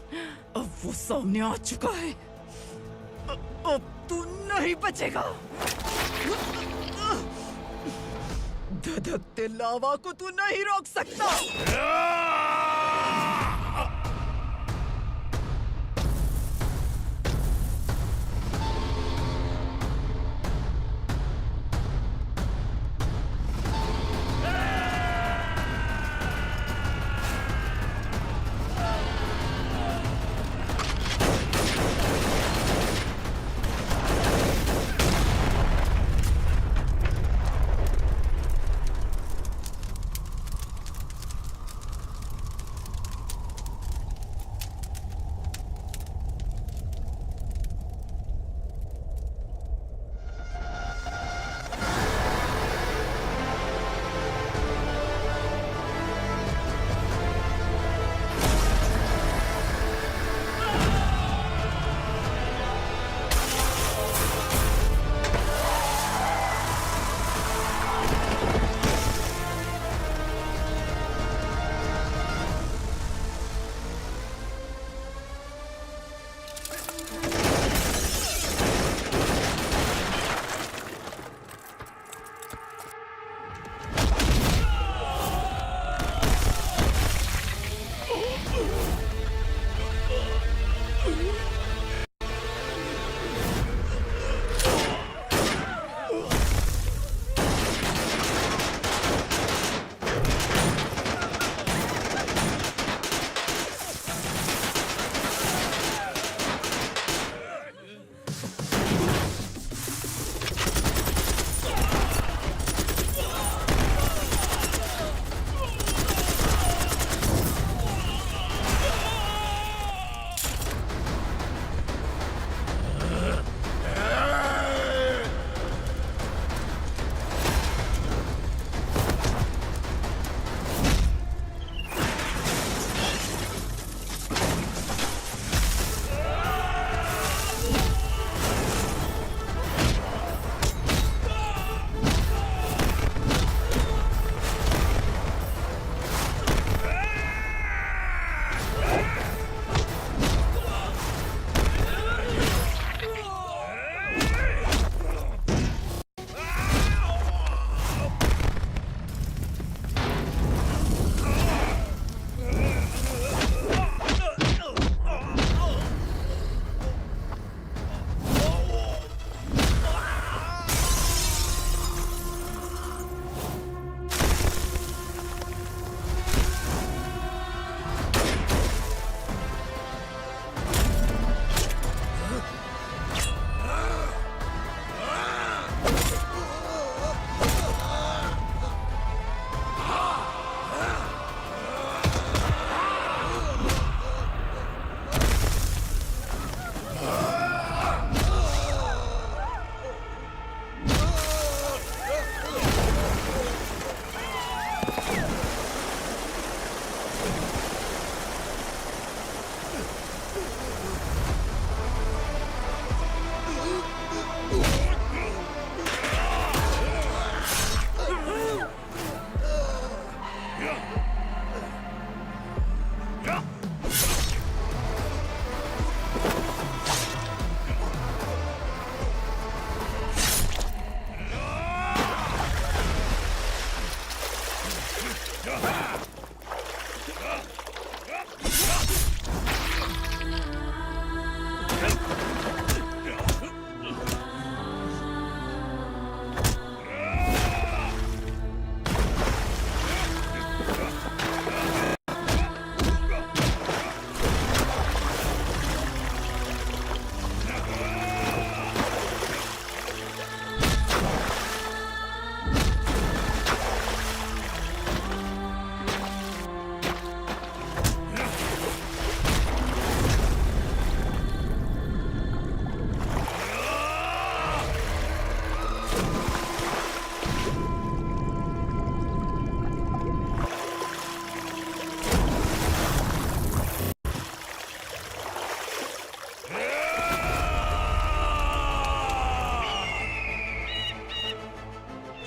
अब वो सामने आ चुका है। अब तू नहीं बचेगा। धधकते लावा को तू नहीं रोक सकता।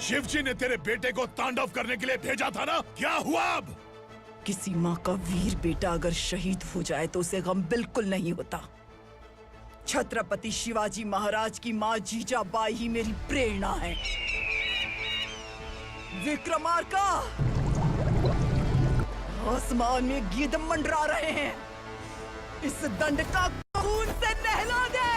शिवजी ने तेरे बेटे को तांडव करने के लिए भेजा था ना, क्या हुआ अब? किसी माँ का वीर बेटा अगर शहीद हो जाए तो उसे गम बिल्कुल नहीं होता। छत्रपति शिवाजी महाराज की माँ जीजाबाई ही मेरी प्रेरणा है। विक्रमार्का, आसमान में गीत मंडरा रहे हैं, इस दंड का खून से नहला दे।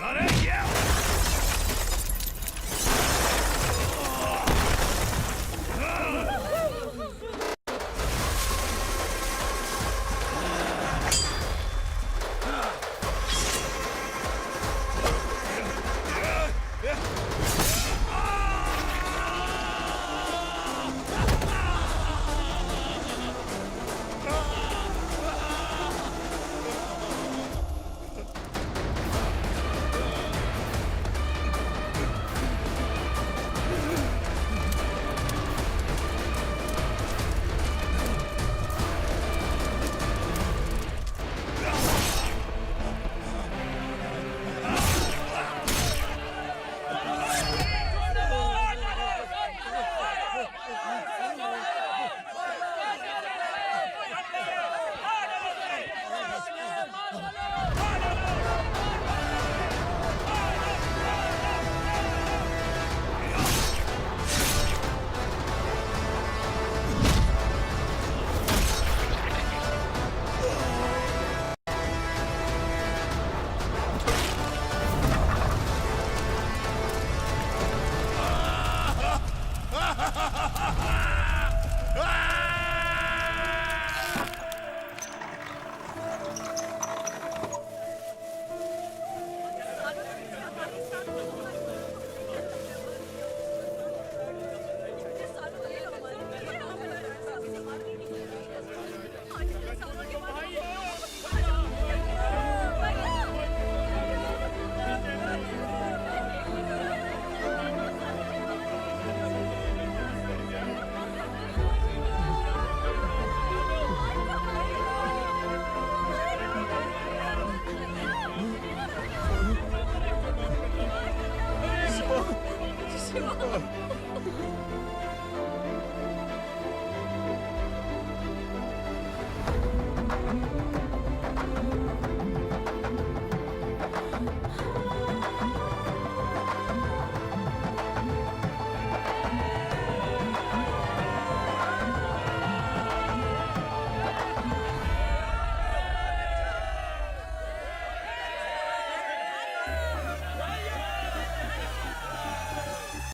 अरे